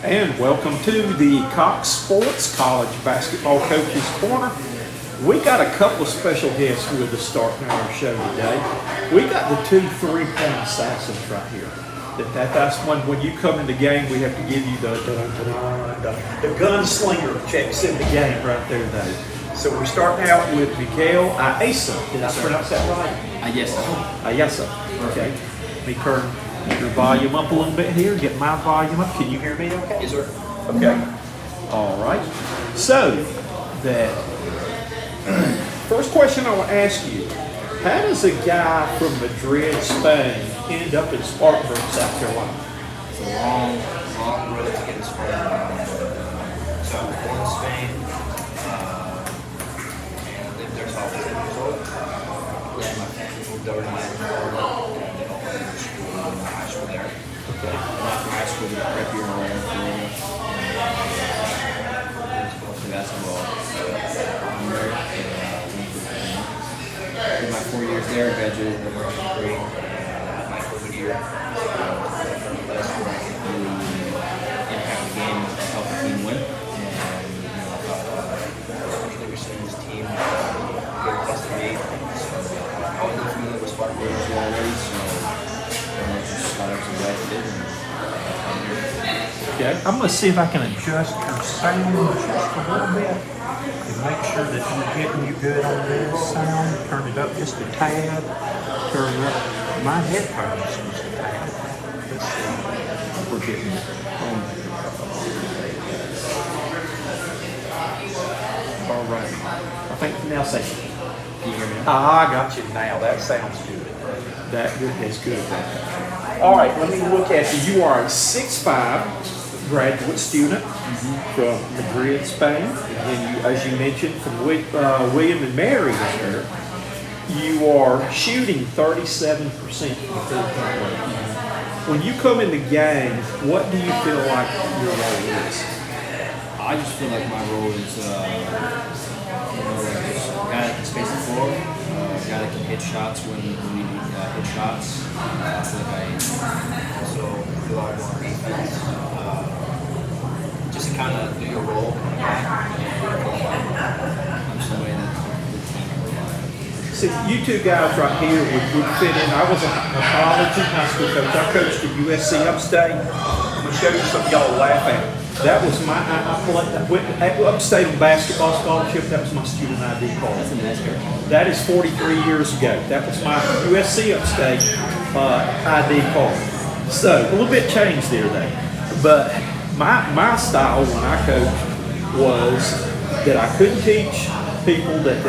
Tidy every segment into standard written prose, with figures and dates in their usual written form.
And welcome to the Cox Sports College Basketball Coaches Corner. We got a couple of special guests with us starting our show today. We got the two three-point assassins right here. That's when you come in the game, we have to give you the gunslinger checks in the game right there, though. So we're starting out with Miguel Ayesa. Did I pronounce that right? Ayesa. Okay. Let me turn your volume up a little bit here. Get my volume up. Can you hear me okay? Yes, sir. Okay. All right. So, the first question I will ask you, how does a guy from Madrid, Spain, end up in Spartanburg, South Carolina? It's a long road to get to Spartanburg. So I was born in Spain, and lived there till I was 10 years old. Then my family moved over to Miami, and did all my school and my high school there. Okay. And after high school, we got prep year in Orlando, Florida. And basketball. I'm married, did my 4 years there, graduated in the marketing degree, had my COVID year. So that's where I could really impact the game and help the team win. And I thought Coach Dickerson and his team really tested me. So I was familiar with Spartanburg as well already, so I just thought I was glad to did. Okay. I'm going to see if I can adjust your sound just a little bit to make sure that we're getting you good on this sound. Turn it up just a tad. Turn up my headphones just a tad. Let's see. We're getting All right. I think now say, Can you hear me now? I got you now. That sounds good. That is good. All right, let me look at you. You are a 6'5" graduate student from Madrid, Spain. And you, as you mentioned, from William and Mary there, you are shooting 37% from three-point range. When you come in the game, what do you feel like your role is? I just feel like my role is, like just a guy that can space the floor, a guy that can hit shots when we need to hit shots. I feel like I also rely on defense, just to kind of do your role. I'm somebody that the team can rely on. See, you two guys right here would fit in. I was a college and high school coach. I coached at USC Upstate. I'm going to show you something y'all laugh at. That was my, I went at Upstate on basketball scholarship. That was my student ID card. That's a nice girl. That is 43 years ago. That was my USC Upstate ID card. So a little bit changed there though. But my style when I coached was that I couldn't teach people that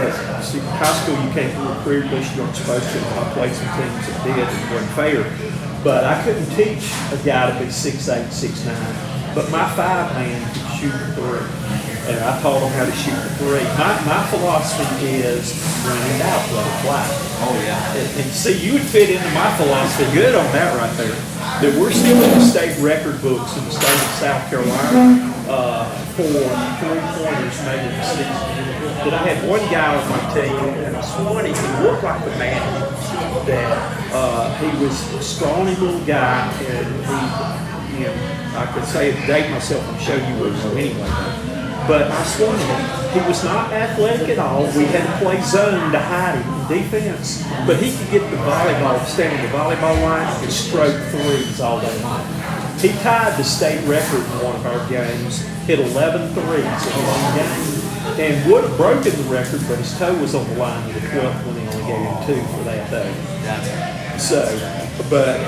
see, high school you can't do a career list, you're exposed to. I played some teams that did and weren't fair. But I couldn't teach a guy to be 6'8", 6'9". But my 5-man could shoot the three. And I taught them how to shoot the three. My philosophy is run it out, let it fly. Oh, yeah. And see, you would fit into my philosophy good on that right there. That we're still in the state record books in the state of South Carolina for three-pointers made in the season. That I had one guy on my team, and I sworn he looked like the man that he was a scrawny little guy, and he, I could say date myself and show you what anyway. But I sworn he was not athletic at all. We had to play zone to hide him in defense. But he could get the volleyball, stand on the volleyball line and stroke threes all day long. He tied the state record in one of our games, hit 11 threes in one game, and would have broken the record, but his toe was on the line in the 12th when he only gave him 2 for that day. So, but,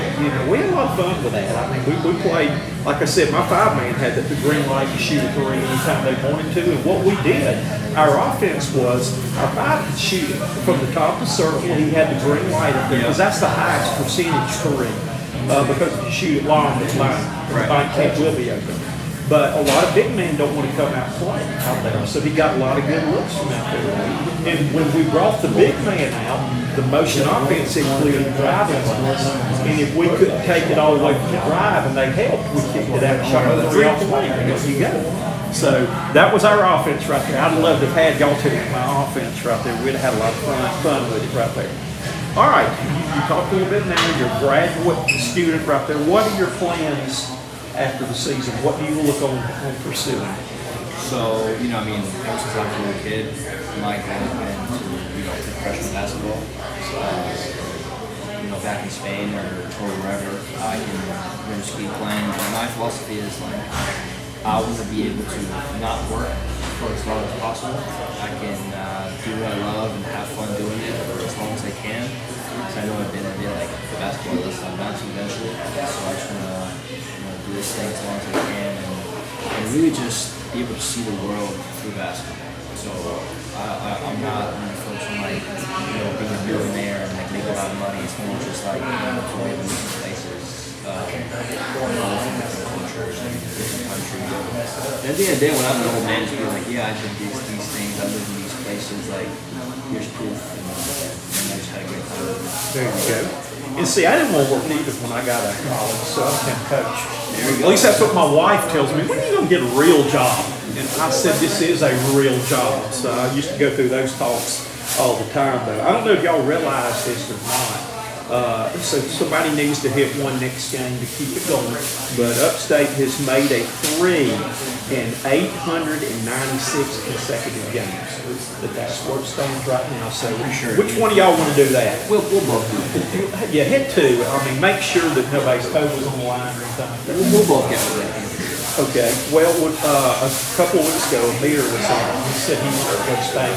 we had a lot of fun with that. I mean, we played, like I said, my 5-man had the green light to shoot a three anytime they wanted to. And what we did, our offense was, our 5 could shoot it from the top of the circle. He had the green light up there, because that's the highest percentage three. Because if you shoot it long, the bank catch will be open. But a lot of big men don't want to come out and play out there. So he got a lot of good looks from out there. And when we brought the big man out, the motion offense included driving lanes. And if we couldn't take it all the way from the drive and they helped, we kicked it out and shot the three off the lane. And there you go. So that was our offense right there. I'd love to have had y'all take my offense right there. We'd have had a lot of fun with it right there. All right, you talked a little bit now. You're a graduate student right there. What are your plans after the season? What do you look on pursuing? So, you know, I mean, ever since I was a little kid, my goal has been to, you know, play professional basketball. You know, back in Spain or wherever, I can just keep playing. And my philosophy is like, I want to be able to not work for as long as possible. I can do what I love and have fun doing it for as long as I can. Because I know I've been a bit like the basketball list I'm bound to eventually. So I just want to, you know, do this thing as long as I can and really just be able to see the world through basketball. So I'm not really focused on like, you know, being a millionaire and like making a lot of money. It's more just like, you know, to live in different places, different cultures and different countries. And at the end of the day, when I'm an old man, just be like, yeah, I did these things, I lived in these places, like, here's proof, and I just had a great time. There you go. And see, I didn't want to work neither when I got out of college, so I became a coach. At least that's what my wife tells me. When are you going to get a real job? And I said, this is a real job. So I used to go through those talks all the time, though. I don't know if y'all realize this or not. So somebody needs to hit one next game to keep it going. But Upstate has made a 3 in 896 consecutive games. That's where it stands right now. So which one of y'all want to do that? We'll both do it. Yeah, hit 2. I mean, make sure that nobody's toes on the line or anything like that. We'll both get it. Okay. Well, a couple of weeks ago, Amir was on. He said he wanted to go to Spain.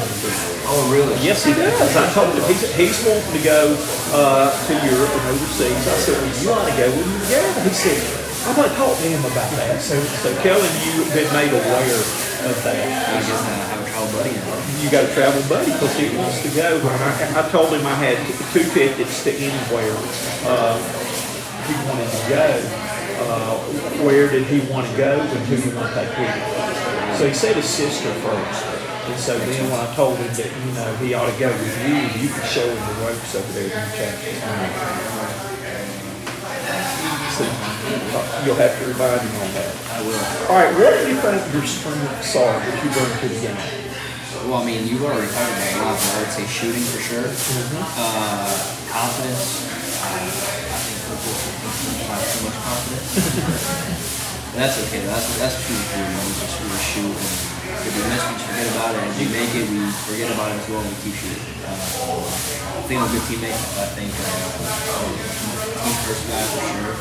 Oh, really? Yes, he does. I told him he's wanting to go to Europe and overseas. I said, well, you want to go? Well, you go. He said, I'm going to talk to him about that. So Kellen, you've been made aware of that. I just have a travel buddy now. You got a travel buddy because he wants to go. I told him I had 2 tickets to anywhere he wanted to go. Where did he want to go and who he want to take with him? So he said his sister first. And so then when I told him that, you know, he ought to go with you can show him the ropes over there in the chapter. So you'll have to remind him on that. I will. All right, what do you think your strengths are that you bring to the game? Well, I mean, you've already talked about a lot, but I would say shooting for sure. Confidence. I think football sometimes have too much confidence. But that's okay. That's shooting for you. We just really shoot. And if we miss, we forget about it. And if we make it, we forget about it as well and we keep shooting. I think I'm a good teammate. I think I'm a team first guy for sure.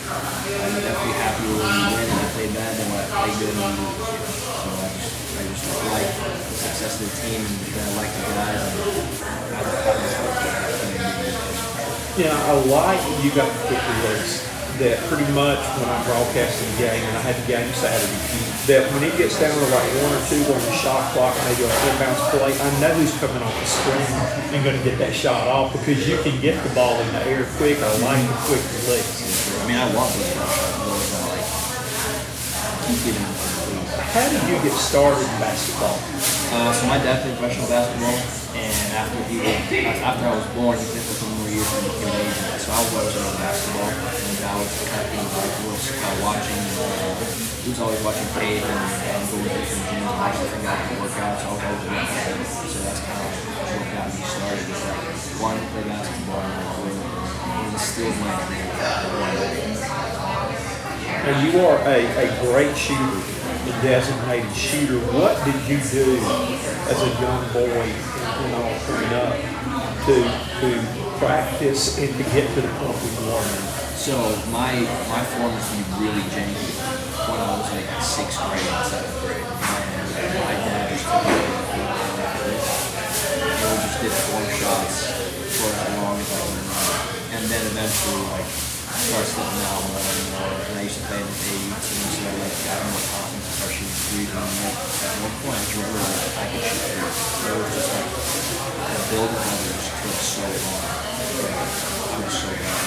I'm definitely happy when we win and I play bad and when I play good and we lose. So I just like the success of the team and I like the guys and I Yeah, I like you got the quick release. That pretty much when I'm broadcasting the game, and I had the game Saturday, that when it gets down to like 1 or 2 on the shot clock, maybe a 4-bounce play, I know who's coming off the screen and going to get that shot off because you can get the ball in the air quick. I like the quick release. I mean, I want those shots. I like keep getting them. How did you get started in basketball? So my dad played professional basketball, and after I was born, he played for 2 more years and he became an agent. So I was always into basketball, and I was kind of things like watching. He was always watching tape and going to different gyms and watching different guys work out. So I was always watching him. So that's kind of what got me started. Is like wanting to play basketball and it still my dream. Now you are a great shooter, a designated shooter. What did you do as a young boy, you know, coming up to practice and to get to the point where you are now? So my form used to be really janky when I was like 6th grade and 7th grade. And my dad just took me and we just did form shots for as long as I could remember. And then eventually like started slipping out more. And I used to play in the AU team, so I like got more confidence and started shooting threes. And at one point I just remember like I could shoot threes. So it was just like the building level just took so long. I was so bad.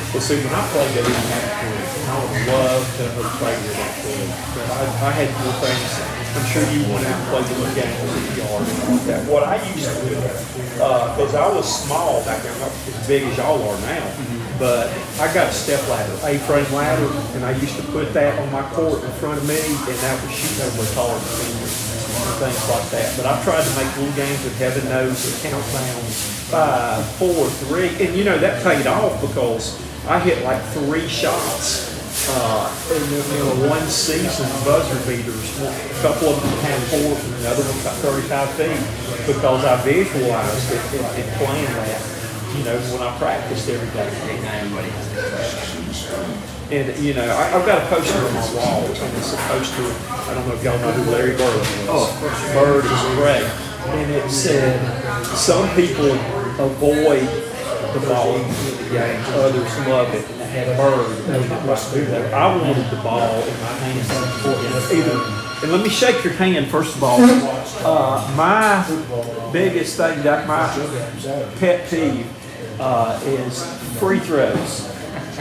Well, see, when I played, they didn't have to. I would love to have played with that field. But I had more things. I'm sure you went out and played the games in the yard and all that. What I used to do, because I was small back then, not as big as y'all are now, but I got a step ladder, A-frame ladder, and I used to put that on my court in front of me, and that was shooting over a taller than me. and things like that. But I've tried to make little games with heaven knows the countdown 5, 4, 3, and you know that paid off because I hit like 3 shots in the one season, buzzer beaters. A couple of them had 4 and another one got 35 feet because I visualized it and planned that. You know, when I practiced every day. And, you know, I've got a poster on my wall, and it's a poster, I don't know if y'all know who Larry Bird is. Oh, Bird is great. And it said, some people avoid the ball in the game, others love it. And I had Bird. I wanted the ball in my hands. And let me shake your hand, first of all. My biggest thing, my pet peeve is free throws.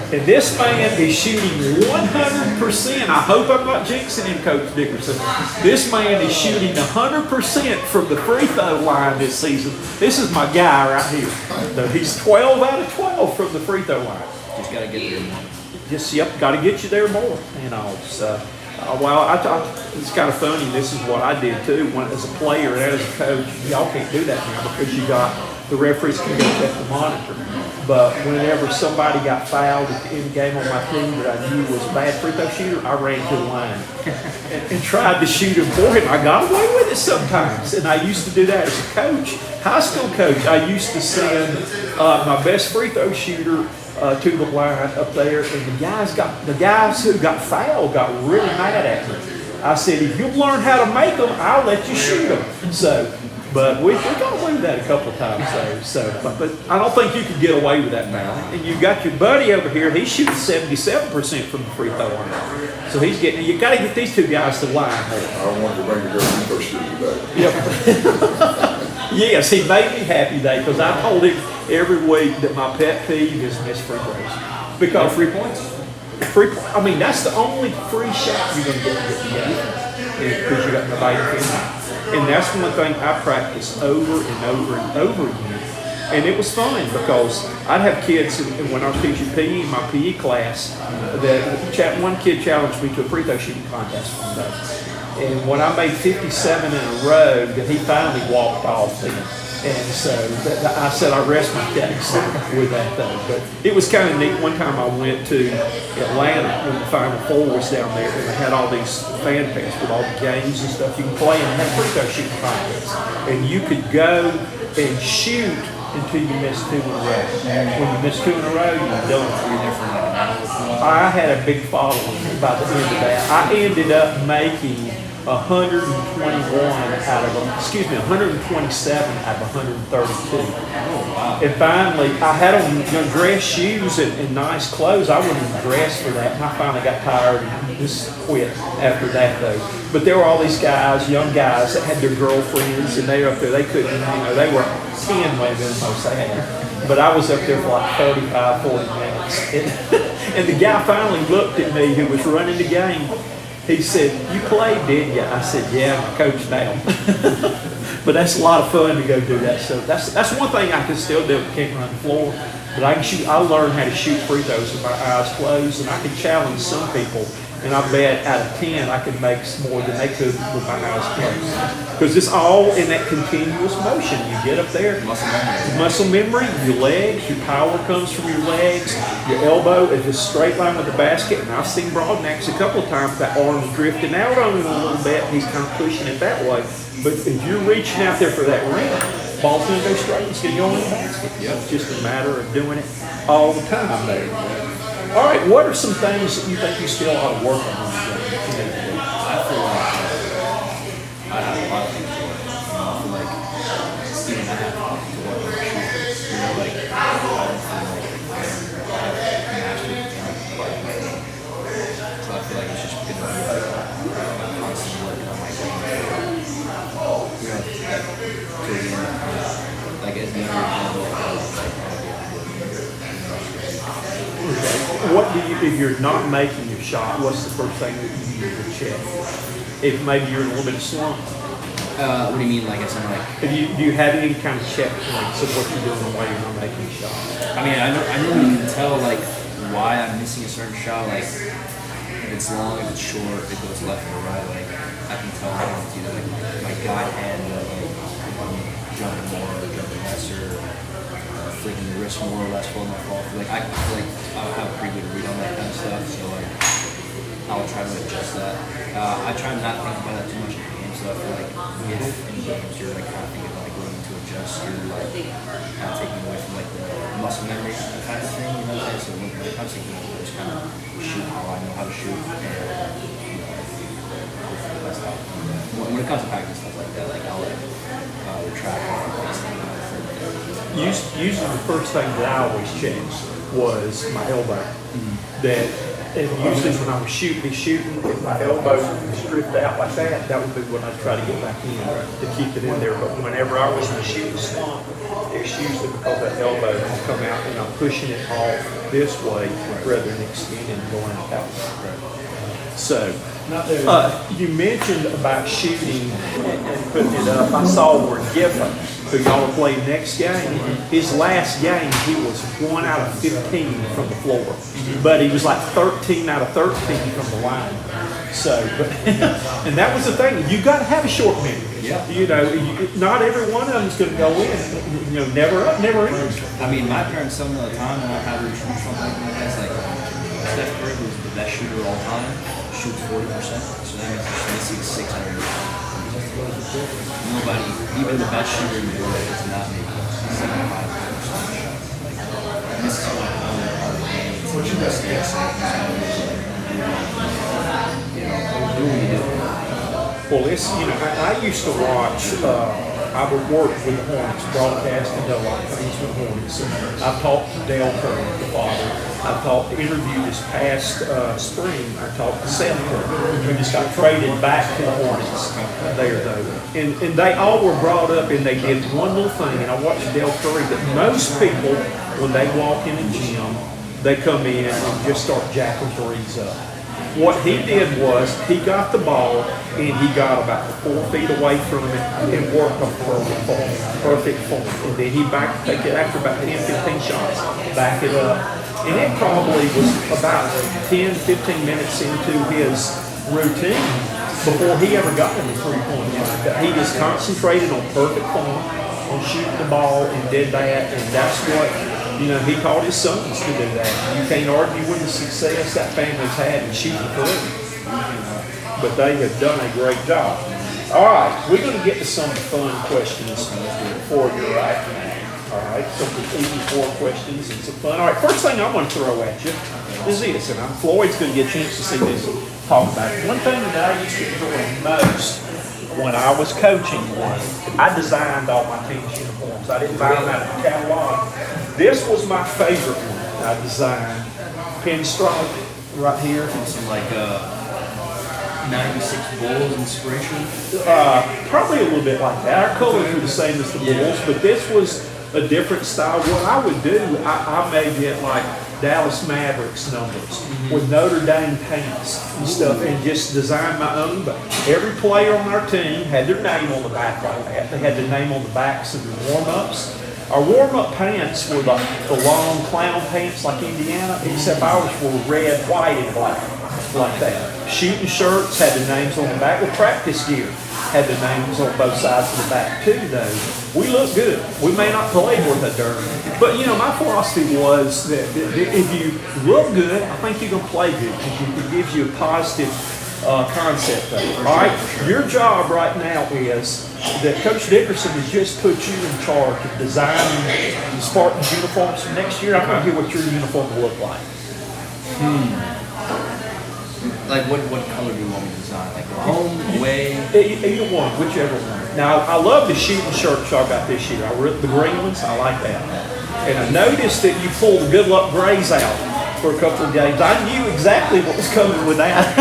And this man is shooting 100%. I hope I'm not jinxing him, Coach Dickerson. This man is shooting 100% from the free throw line this season. This is my guy right here. So he's 12 out of 12 from the free throw line. Just got to get there more. Yep, got to get you there more. You know, so. It's kind of funny. This is what I did too. When as a player and as a coach, y'all can't do that now because you got the referees can go check the monitor. But whenever somebody got fouled at the end of the game on my team that I knew was a bad free throw shooter, I ran to the line and tried to shoot him for him. I got away with it sometimes, and I used to do that as a coach, high school coach. I used to send my best free throw shooter to the line up there, and the guys who got fouled got really mad at me. I said, if you'll learn how to make them, I'll let you shoot them. So, but we got away with that a couple of times. But I don't think you could get away with that now. And you got your buddy over here. He shoots 77% from the free throw line. So he's getting. You got to get these two guys to line. I don't want to bring the girl free throw shooting back. Yep. Yes, he made me happy today because I told him every week that my pet peeve is missed free throws. Because free points. I mean, that's the only free shot you're going to get in the game because you got nobody defending. And that's one thing I practiced over and over and over again. And it was fun because I'd have kids, and when I was teaching PE, my PE class, that one kid challenged me to a free throw shooting contest one day. And when I made 57 in a row, that he finally walked off then. And so I said I rest my case with that though. But it was kind of neat. One time I went to Atlanta when the Final Four was down there, and they had all these fan fests with all the games and stuff you can play, and they had free throw shooting contests. And you could go and shoot until you missed 2 in a row. When you miss 2 in a row, you're done. I had a big following by the end of that. I ended up making 127 out of 132. Oh, wow. And finally, I had on dress shoes and nice clothes. I wouldn't even dress for that. And I finally got tired and just quit after that, though. But there were all these guys, young guys, that had their girlfriends, and they were up there. They couldn't, they were 10 maybe the most they had. But I was up there for like 35, 40 minutes. And the guy finally looked at me who was running the game. He said, "You played, didn't you?" I said, "Yeah, I'm a coach now." But that's a lot of fun to go do that. So that's one thing I can still do. I can't run the floor, but I can shoot. I learned how to shoot free throws with my eyes closed, and I can challenge some people. And I bet out of 10, I can make more than they could with my eyes closed. Because it's all in that continuous motion. You get up there, muscle memory, your legs, your power comes from your legs, your elbow is a straight line with the basket. And I've seen Broadnax a couple of times, that arm's drifting out on him a little bit. He's kind of pushing it that way. But if you're reaching out there for that rim, ball's going to go straight. It's going to go in the basket. It's just a matter of doing it all the time there. All right, what are some things that you think you still ought to work on? I feel like I have a lot of things to work on. I feel like even I have to work on my shooting. Like I don't feel like I've mastered the game. So I feel like it's just been constant working on my game. To the end, like as the younger example, What do you, if you're not making your shot, what's the first thing that you need to check? If maybe you're in a little bit of slump. what do you mean, like, it's like? Do you have any kind of checkpoints of what you're doing and why you're not making a shot? I mean, I know you can tell, like, why I'm missing a certain shot. Like, if it's long, if it's short, if it goes left or right, like I can tell like it's either like my guide hand that like if I'm jumping more or jumping lesser, flicking the wrist more or less, holding my fall. Like I feel like I'll have a pretty good read on that kind of stuff. So like I'll try to adjust that. I try not to think about that too much in the game. So I feel like if in games you're like kind of thinking about like what you need to adjust, you're like kind of taking away from like the muscle memory kind of thing. You know what I'm saying? So when it comes to games, I just kind of shoot how I know how to shoot, and you know, hopefully the best out. When it comes to practice stuff like that, like I'll retract and face things. Usually the first thing that I always checked was my elbow. That, and usually when I was shooting, if my elbow was stripped out like that, that would be when I'd try to get back in to keep it in there. But whenever I was in a shooting slump, it's usually because that elbow has come out and I'm pushing it off this way rather than extending and going out that way. So, you mentioned about shooting and putting it up. I saw where Giffen, who y'all played next game, his last game, he was 1 out of 15 from the floor. But he was like 13 out of 13 from the line. So, and that was the thing. You got to have a short memory. Yeah. You know, not every one of them is going to go in. You know, never up, never in. I mean, my parents tell me all the time when I've had to shoot something like that. It's like Steph Curry was the best shooter of all time, shoots 40%. So that means he's missing 600. Nobody, even the best shooter in the world, is not making 75% shots. Like, this is one of the games. Which is mistakes. You know, do what you do. Well, it's, you know, I used to watch, I would work with the Hornets, broadcasting a lot of things with the Hornets. And I've talked to Dale Curry, the father. I've talked to interview this past spring. I talked to Seth Curry, who just got traded back to the Hornets there, though. And they all were brought up and they did one little thing. And I watched Dale Curry, that most people, when they walk in the gym, they come in and just start jacking threes up. What he did was he got the ball and he got about 4 feet away from it and worked on perfect form. And then he take it after about 10, 15 shots, back it up. And it probably was about 10, 15 minutes into his routine before he ever got in the three-point line. He just concentrated on perfect form, on shooting the ball and did that. And that's what, you know, he taught his sons to do that. You can't argue with the success that family's had in shooting threes. But they have done a great job. All right, we're going to get to some fun questions for you right now. All right, some easy 4 questions and some fun. All right, first thing I want to throw at you is this, and Floyd's going to get a chance to see this and talk about it. One thing that I used to enjoy most when I was coaching was I designed all my team's uniforms. I didn't buy them out of the catalog. This was my favorite one I designed. Pinstripe right here. Some like 96 Bulls inspiration? Probably a little bit like that. Our colors were the same as the Bulls, but this was a different style. What I would do, I made it like Dallas Mavericks numbers with Notre Dame pants and stuff, and just designed my own. But every player on our team had their name on the back like that. They had their name on the backs of their warm-ups. Our warm-up pants were the long clown pants like Indiana, except ours were red, white, and black, like that. Shooting shirts had the names on the back. The practice gear had the names on both sides of the back too, though. We look good. We may not play worth a darn, but you know, my philosophy was that if you look good, I think you can play good because it gives you a positive concept of it. All right, your job right now is that Coach Dickerson has just put you in charge of designing the Spartans uniforms for next year. I want to hear what your uniform will look like. Like what color do you want me to design? Like home, away? Either one, whichever one. Now, I love the shooting shirts y'all got this year. The green ones, I like that. And I noticed that you pulled the Good Luck Grays out for a couple of games. I knew exactly what was coming with that.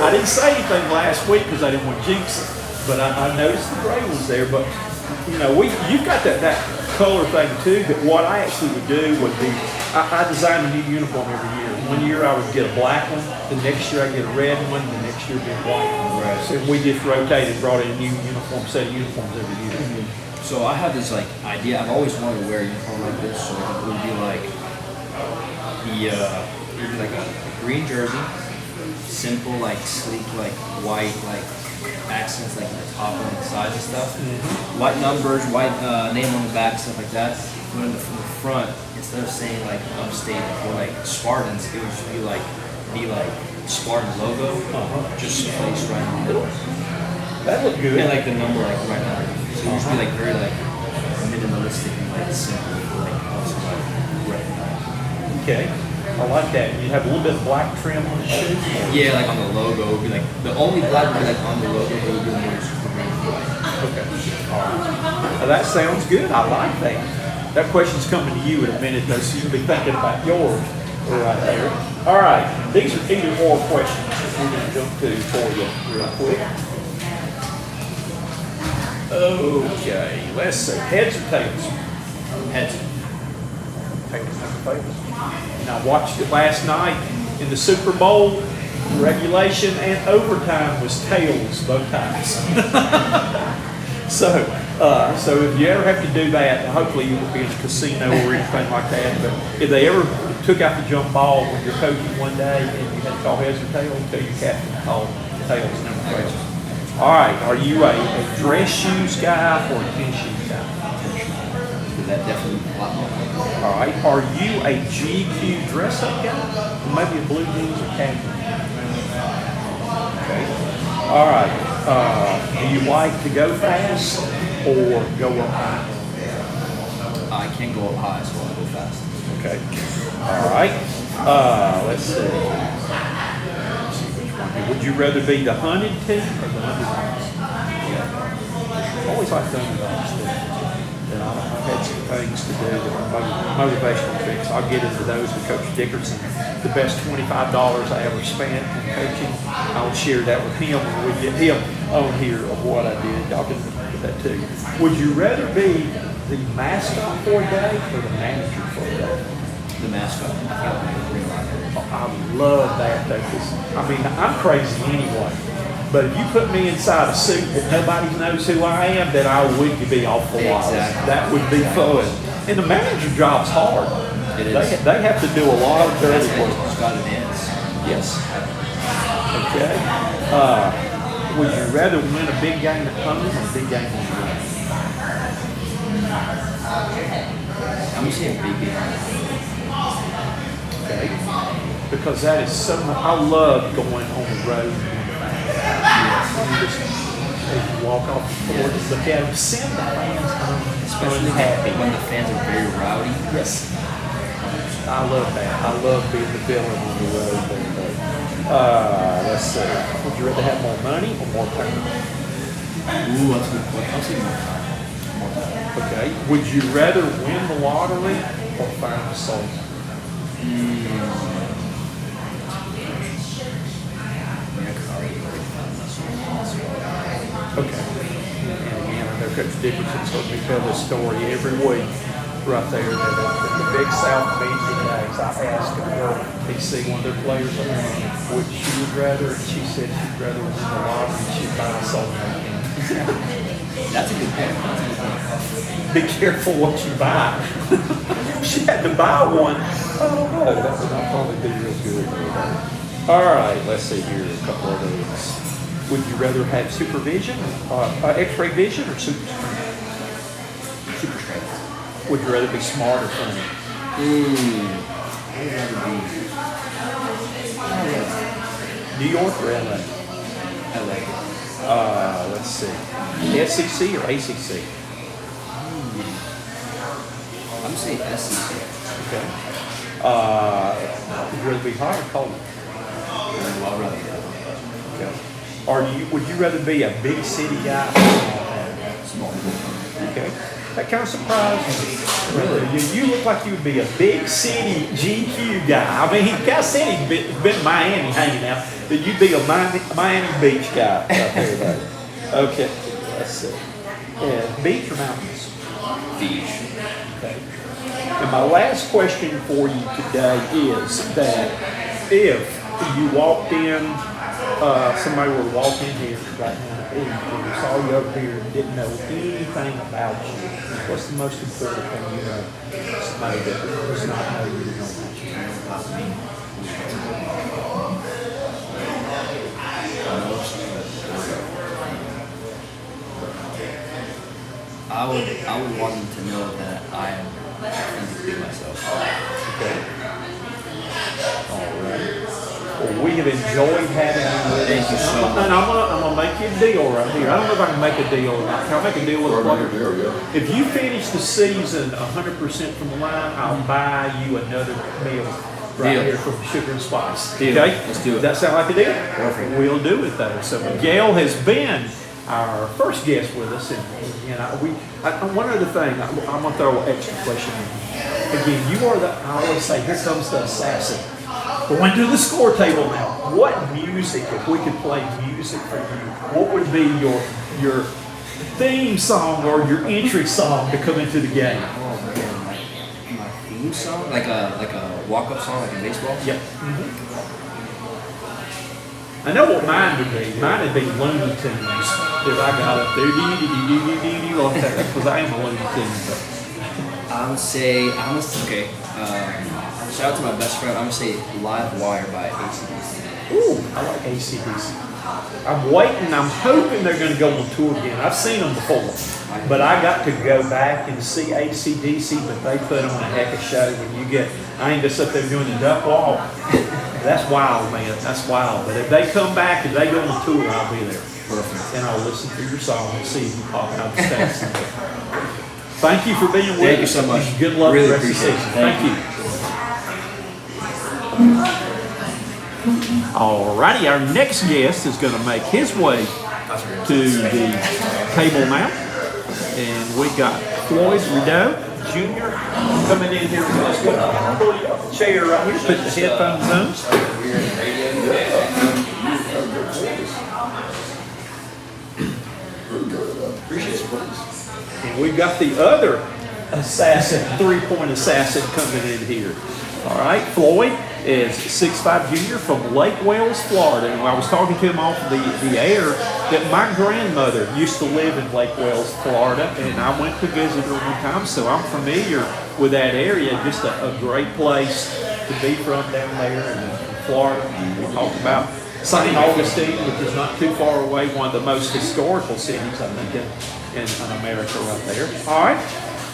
I didn't say anything last week because I didn't want to jinx it. But I noticed the gray ones there. But, you know, you've got that color thing too. But what I actually would do would be, I design a new uniform every year. One year I would get a black one. The next year I get a red one. The next year I'd get a white one. Right. So we just rotated, brought in a new set of uniforms every year. So I have this like idea. I've always wanted to wear a uniform like this. So it would be like a green jersey, simple, like sleek, like white, like accents, like the top and the sides and stuff. White numbers, white name on the back, stuff like that. But in the front, instead of saying like Upstate or like Spartans, it would just be like Spartan logo, just placed right in the middle. That looked good. And like the number like right now. So it would just be like very like minimalistic and like simple, like also like recognize. Okay, I like that. You have a little bit of black trim on the shoe. Yeah, like on the logo, it would be like the only black would be like on the logo, but it would be more super green and white. Okay. All right. Now, that sounds good. I like that. That question's coming to you in a minute, though, so you can be thinking about yours right there. All right. These are either or questions that we're going to jump to for you real quick. Okay. Let's see. Heads or tails? Heads. Tails never fails. And I watched it last night in the Super Bowl. Regulation and overtime was tails both times. So if you ever have to do that, hopefully you won't be in a casino or anything like that. But if they ever took out the jump ball when you're coaching one day and you had to call heads or tails, tell your captain to call tails never fails. All right, are you a dress shoes guy or a tennis shoes guy? That definitely a lot more. All right, are you a GQ dress up guy? Maybe a blue jeans or khaki? Okay. All right. Do you like to go fast or go up high? I can't go up high, so I'll go fast. Okay. All right. Let's see. Let's see which one here. Would you rather be the hunted team or the underdogs? I always like the underdogs team. And I've had some things to do that are motivational tricks. I'll get into those with Coach Dickerson. The best $25 I ever spent in coaching, I'll share that with him when we get him on here of what I did. Y'all can look at that too. Would you rather be the mascot for a day or the manager for a day? The mascot. I think I'll make a green line. I love that though, 'cause, I mean, I'm crazy anyway. But if you put me inside a suit that nobody knows who I am, then I would be off the wall. Exactly. That would be fun. And the manager job's hard. It is. They have to do a lot of dirty That's work. just got to dance. Yes. Okay. Would you rather win a big game at home or a big game on the road? I'm gonna say a big game. Okay. Because that is something I love going on the road. You just, as you walk off the court, just look at them, send the fans home. Especially happy. when the fans are very rowdy. Yes. I love that. I love being the villain on the road. Let's see. Would you rather have more money or more time? Ooh, that's a good question. I'll say more time. More time. Okay. Would you rather win the lottery or find a soul? Okay. And again, I know Coach Dickerson's heard me tell this story every week right there. The Big South media days, I asked a girl, PC, one of their players, what she would rather, and she said she'd rather win the lottery and she'd buy a soul. That's a good point. That's a good point. Be careful what you buy. She had to buy one. I don't know. That would not probably be real good. All right, let's see here. A couple of these. Would you rather have supervision, X-ray vision, or super strength? Super strength. Would you rather be smart or funny? I'd rather be. New York or LA? LA. Let's see. SEC or ACC? I'm gonna say SEC. Okay. Would you rather be hot or cold? Well, I'd rather be Okay. Would you rather be a big city guy or a small town? small. Okay. That kind of surprised me. Really? You look like you would be a big city GQ guy. I mean, he kind of said he's been in Miami hanging out, that you'd be a Miami Beach guy right there, though. Okay. Let's see. Yeah, beach or mountains? Beach. Okay. And my last question for you today is that if you walked in, somebody were to walk in here right now and saw you over here and didn't know anything about you, what's the most important thing you know? Somebody that does not know you know about you. we have enjoyed having you with Thank us. you so much. And I'm gonna make you a deal right here. I don't know if I can make a deal or not. Can I make a deal with a Or player? make a deal, yeah. If you finish the season 100% from the line, I'll buy you another meal right Deal. here from Sugar and Spice. Deal. Okay? Let's do it. That sound like a deal? Perfect. We'll do it though. So Miguel has been our first guest with us, and one other thing, I'm gonna throw an extra question in. Again, you are I always say, here comes the assassin. Going to the score table now. What music, if we could play music for you, what would be your theme song or your entry song to come into the game? Oh man, my theme song, like a walk-up song, like in baseball. Yep. I know what mine would be. Mine would be Looney Tunes. If I got up there, like that, because I am a Looney Tunes. I'm gonna say, okay. Shout out to my best friend. I'm gonna say "Live Wire" by ACDC. Ooh, I like AC/DC. I'm waiting. I'm hoping they're going to go on tour again. I've seen them before, but I got to go back and see AC/DC. But they put on a heck of a show. When you get, I ain't just up there doing the duck walk. That's wild, man. That's wild. But if they come back, if they go on tour, I'll be there. Perfect. And I'll listen to your song and see if you pop out the stats. Thank you for being with us. Thank you so much. Good luck Really the rest of the appreciate it. season. Thank Thank you. Alrighty, our next guest is going to make his way to the table now. And we got Floyd Rideau Jr. coming in here with us. Pull you up a chair right here, put the headphones on. And we've got the other assassin, three-point assassin coming in here. All right, Floyd is 6'5" junior from Lake Wales, Florida. And I was talking to him off the air that my grandmother used to live in Lake Wales, Florida, and I went to visit her one time, so I'm familiar with that area. Just a great place to be from down there in Florida. We talked about St. Augustine, which is not too far away, one of the most historical cities, I think, in America right there. All right,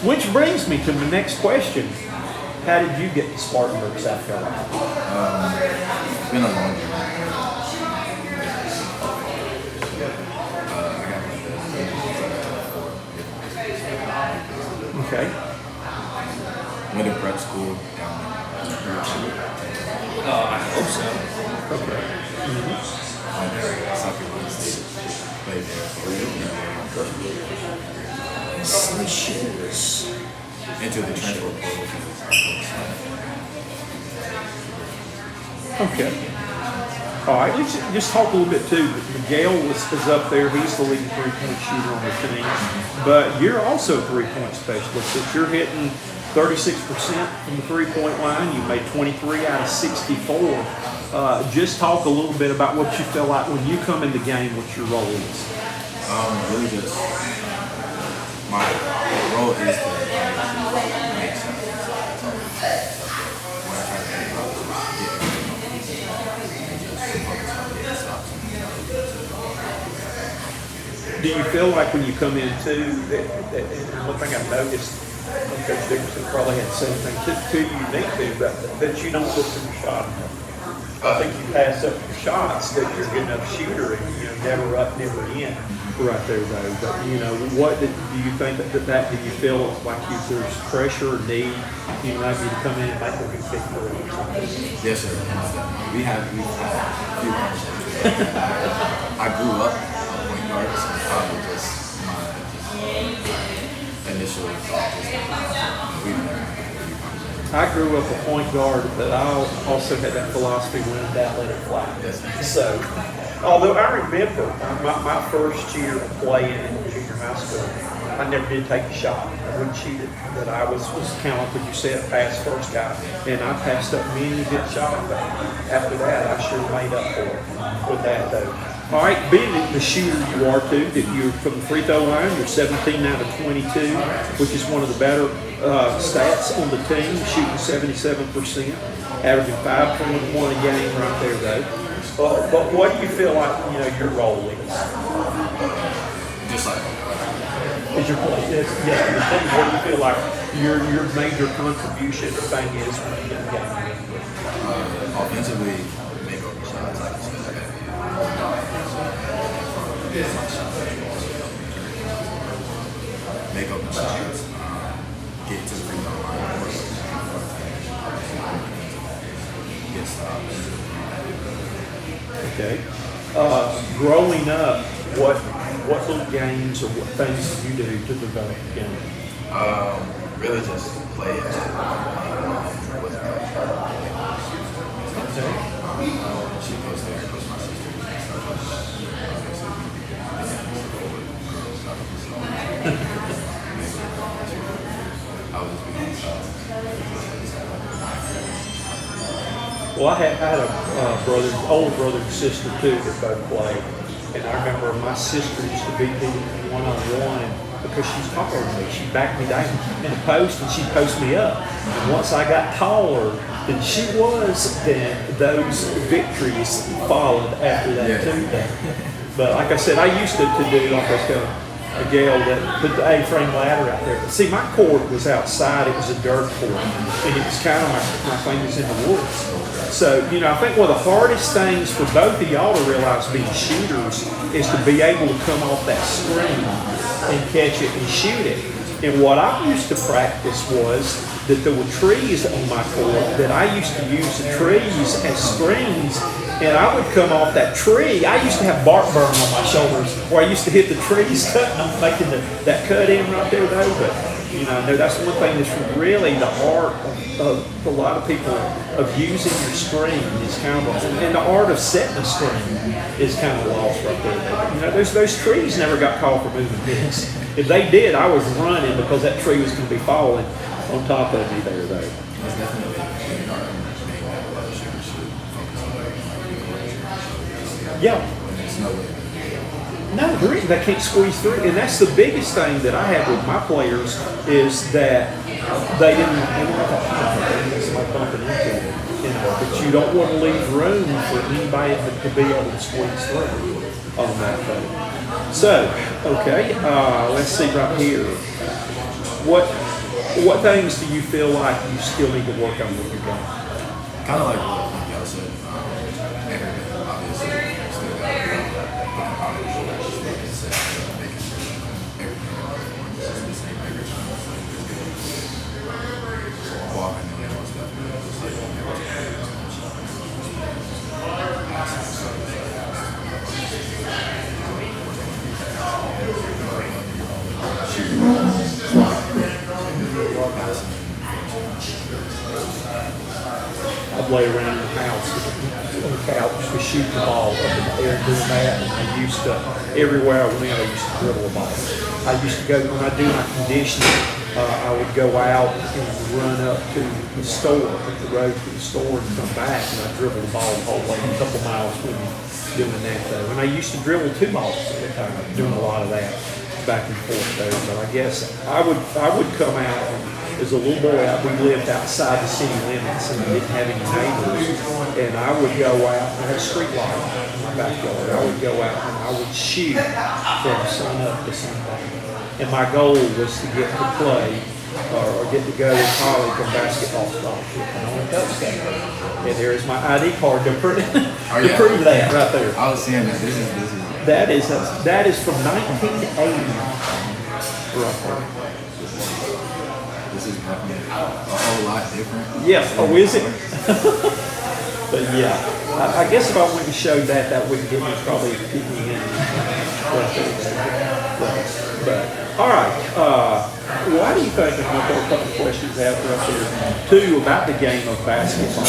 which brings me to my next question. How did you get to Spartanburg, South Carolina? It's been a long journey. Okay. Went to prep school down there. I hope so. Okay. Went to South Carolina State. Played there. Switches. Into the transfer portal. Okay. All right, let's just talk a little bit too. Miguel is up there. He's the leading three-point shooter on the team. But you're also a three-point specialist. If you're hitting 36% from the three-point line, you made 23 out of 64. Just talk a little bit about what you feel like when you come in the game, what your role is. Really just my role is to make shots. What I try to do is get everything easy and just focus on getting stops. Do you feel like when you come in too, and one thing I've noticed, and Coach Dickerson probably had the same thing too unique to, but that you don't look for your shot enough. I think you pass up your shots that you're a good enough shooter and never up, never in. Right there though, but what do you think that do you feel like there's pressure or need, maybe to come in and make a good pick for it or something? Yes, sir. We've had a few conversations. I grew up on point guards, and probably just my initial thought was that we've never had a few conversations. I grew up a point guard, but I also had that philosophy when in doubt, let it fly. Yes. So, although I remember my first year of playing in junior high school, I never did take a shot. I wouldn't cheat it, but I was kind of like what you said, pass first guy, and I passed up many good shots. But after that, I sure made up for it with that though. All right, being the shooter you are too, that you're from the free throw line, you're 17 out of 22, which is one of the better stats on the team, shooting 77%, averaging 5.1 a game right there though. But what do you feel like your role is? Just like Is your play? What do you feel like your major contribution or thing is when you get the game? offensively, make open shots. Okay. Growing up, what little games or what things did you do to develop the game? Really just play it. She goes there, goes my sister. I was just being Well, I had a brother, older brother and sister too that both played. And I remember my sister used to beat me one-on-one, and because she's taller than me, she'd back me down in the post and she'd post me up. And once I got taller than she was, then those victories followed after that too. But like I said, I used to do, like I was telling Miguel, that put the A-frame ladder out there. But see, my court was outside. It was a dirt court. And it was kind of my fingers in the woods. So, you know, I think one of the hardest things for both of y'all to realize being shooters is to be able to come off that screen and catch it and shoot it. And what I used to practice was that there were trees on my court that I used to use the trees as screens, and I would come off that tree. I used to have bark burn on my shoulders where I used to hit the trees cutting, making that cut in right there though. But, you know, no, that's one thing that's really the art of a lot of people of using your screen is kind of, and the art of setting a screen is kind of lost right there. You know, those trees never got called for moving pins. If they did, I was running because that tree was going to be falling on top of me there, though. It's definitely an art thing that a lot of shooters should focus on. Yeah. There's no way. No, there isn't. They can't squeeze through. And that's the biggest thing that I have with my players is that they didn't have somebody bumping into them. You know, but you don't want to leave room for anybody to be able to squeeze through on that thing. So, okay, let's see right here. What things do you feel like you still need to work on with your game? Kind of like what Miguel said. Everything, obviously, still got to put the powder shoulder, just making sense, making sure everything is the same every time. Well, I know most definitely just like I'd lay around in the house on the couch to shoot the ball up in the air and doing that. And I used to, everywhere I went, I used to dribble a ball. I used to go, when I do my conditioning, I would go out and run up to the store, up the road to the store and come back, and I dribble the ball the whole way, a couple miles with me doing that though. And I used to dribble 2 balls at a time, doing a lot of that back and forth there. But I guess I would come out and, as a little boy, we lived outside the city limits and we didn't have any neighbors. And I would go out, I had a street light in my backyard. I would go out and I would shoot from sun up to sundown. And my goal was to get to play or get to go to college on basketball scholarship and on a coach game. And there's my ID card to prove that right there. I was seeing that. This is. That is from 1980. Right there. This is definitely a whole lot different. Yeah. Oh, is it? But yeah, I guess if I went and showed that, that wouldn't get me probably keep me in. But all right. Why do you think? I'm going to throw a couple of questions after up here too about the game of basketball.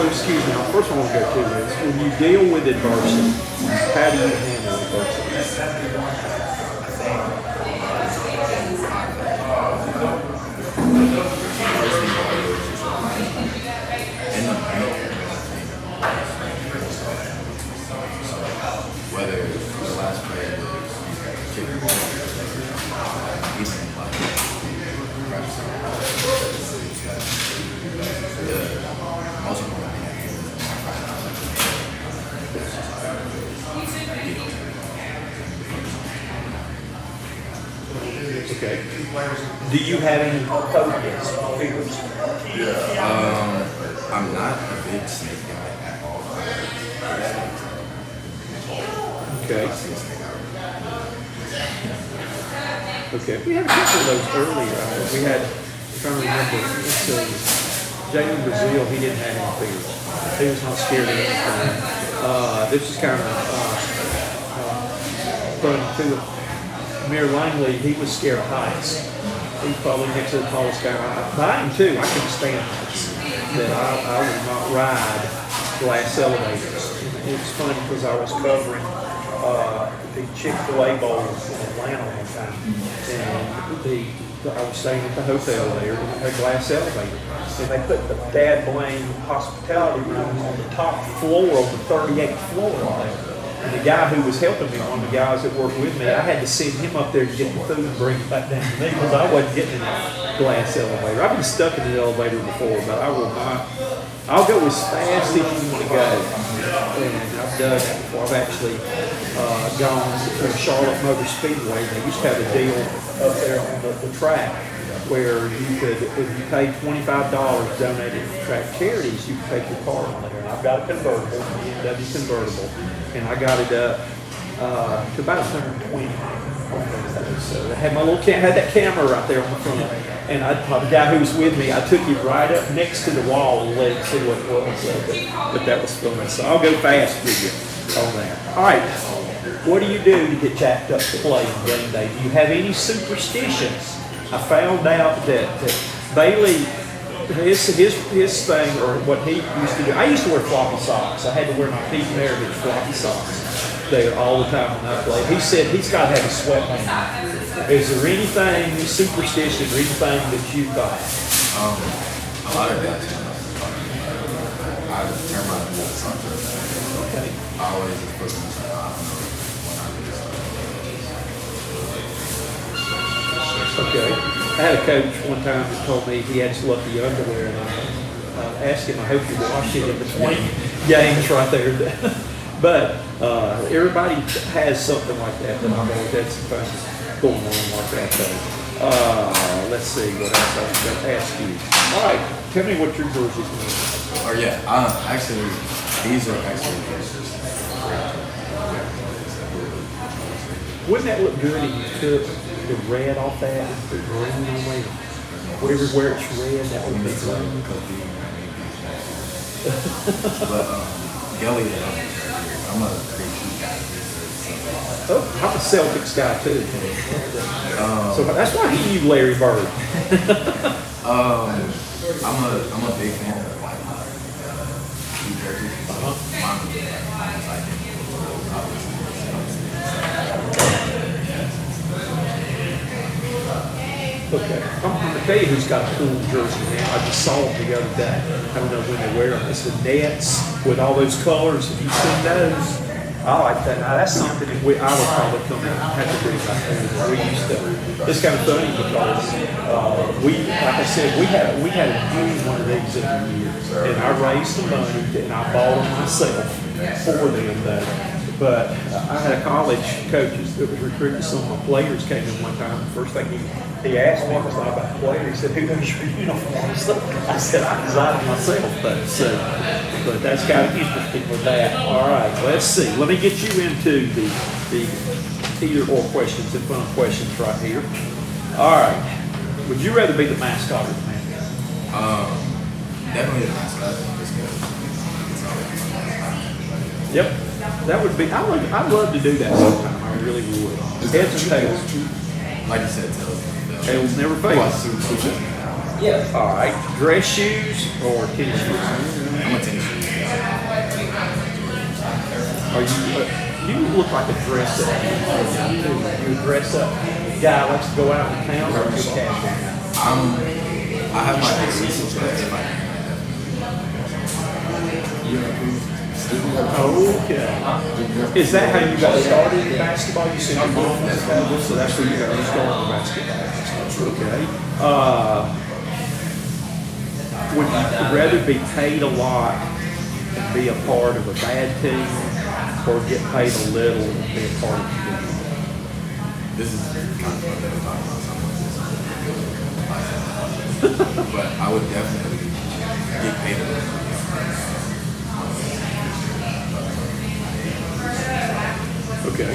Excuse me. First, I want to go to this. When you deal with adversity, how do you handle adversity? Whether the last play was kicking the ball, even like practicing, the most important thing is Okay. Do you have any phobias or fears? I'm not a big snake guy at all. Okay. Okay. We had a couple of those earlier. We had, I'm trying to remember, Jalen Brazil, he didn't have any fears. He was not scared of anything. This is kind of funny too. Amir Langley, he was scared of heights. He's probably next to the tallest guy. I am too. I couldn't stand heights. That I would not ride glass elevators. It's funny because I was covering the Chick-fil-A Bowl in Atlanta one time, and I was staying at the hotel there, and it had a glass elevator, and they put the Dad Blaine hospitality room on the top floor of the 38th floor on there. And the guy who was helping me, one of the guys that worked with me, I had to send him up there to get the food and bring it back down to me because I wasn't getting in that glass elevator. I've been stuck in the elevator before, but I will not. I'll go as fast as you want to go. And I've done that before. I've actually gone to Charlotte Motor Speedway. They used to have a deal up there on the track where you could, if you paid $25 donated to track charities, you could take your car on there. And I've got a convertible, BMW convertible, and I got it up to about 120. So I had my little had that camera right there on the front, and the guy who was with me, I took him right up next to the wall and let him see what it was. But that was fun. So I'll go fast with you on that. All right, what do you do to get jacked up to play on game day? Do you have any superstitions? I found out that Bailey, his thing, or what he used to do, I used to wear floppy socks. I had to wear my Pete Maravich floppy socks there all the time when I played. He said he's got to have a sweatband. Is there anything, superstition or anything that you thought? A lot of guys, I just turn my socks. Okay. I always just put them in, I don't know when I do something. Okay. I had a coach one time that told me he had his lucky underwear, and I asked him, I hope you wash it in between games right there. But everybody has something like that that I've always had some fun going on like that though. Let's see what else I was going to ask you. All right, tell me what your jerseys mean. Or yeah, actually, these are actually jerseys. Wouldn't that look good if you took the red off that and put green on there? Everywhere it's red, that would be green. But Gelly, I'm a big Heat guy. Oh, I'm a Celtics guy too. So that's why he knew Larry Bird. I'm a big fan of like Heat jerseys. Mine would be Okay, I'm going to tell you who's got a cool jersey now. I just saw them the other day. I don't know when they wear them. It's the Nets with all those colors. Have you seen those? I like that. Now that's something that I would probably come in and have to do right there. We used to. It's kind of funny because like I said, we had a huge one of these every year, and I raised the money and I bought them myself for them. But I had a college coach that was recruiting some of my players. Came in one time. The first thing he asked me was about player. He said, "Who does your uniforms?" I said, "I designed myself." But that's kind of interesting with that. All right, let's see. Let me get you into the either or questions and fun questions right here. All right. Would you rather be the mascot or the man? definitely the mascot. Just because. Yep. That would be. I'd love to do that sometime. I really would. Heads or tails? Like you said, tails. Tails never fail. Yeah. All right. Dress shoes or tennis shoes? I'm a tennis shoe. Are you? You look like a dress up. You a dress up guy likes to go out in town or just casual? I have my exclusive dress. Okay. Is that how you got started in basketball? You said you're going basketball, so that's where you got to start in basketball. Okay. Would you rather be paid a lot and be a part of a bad team, or get paid a little and be a part of a good team? This is kind of what they were talking about something. But I would definitely get paid a little. Okay.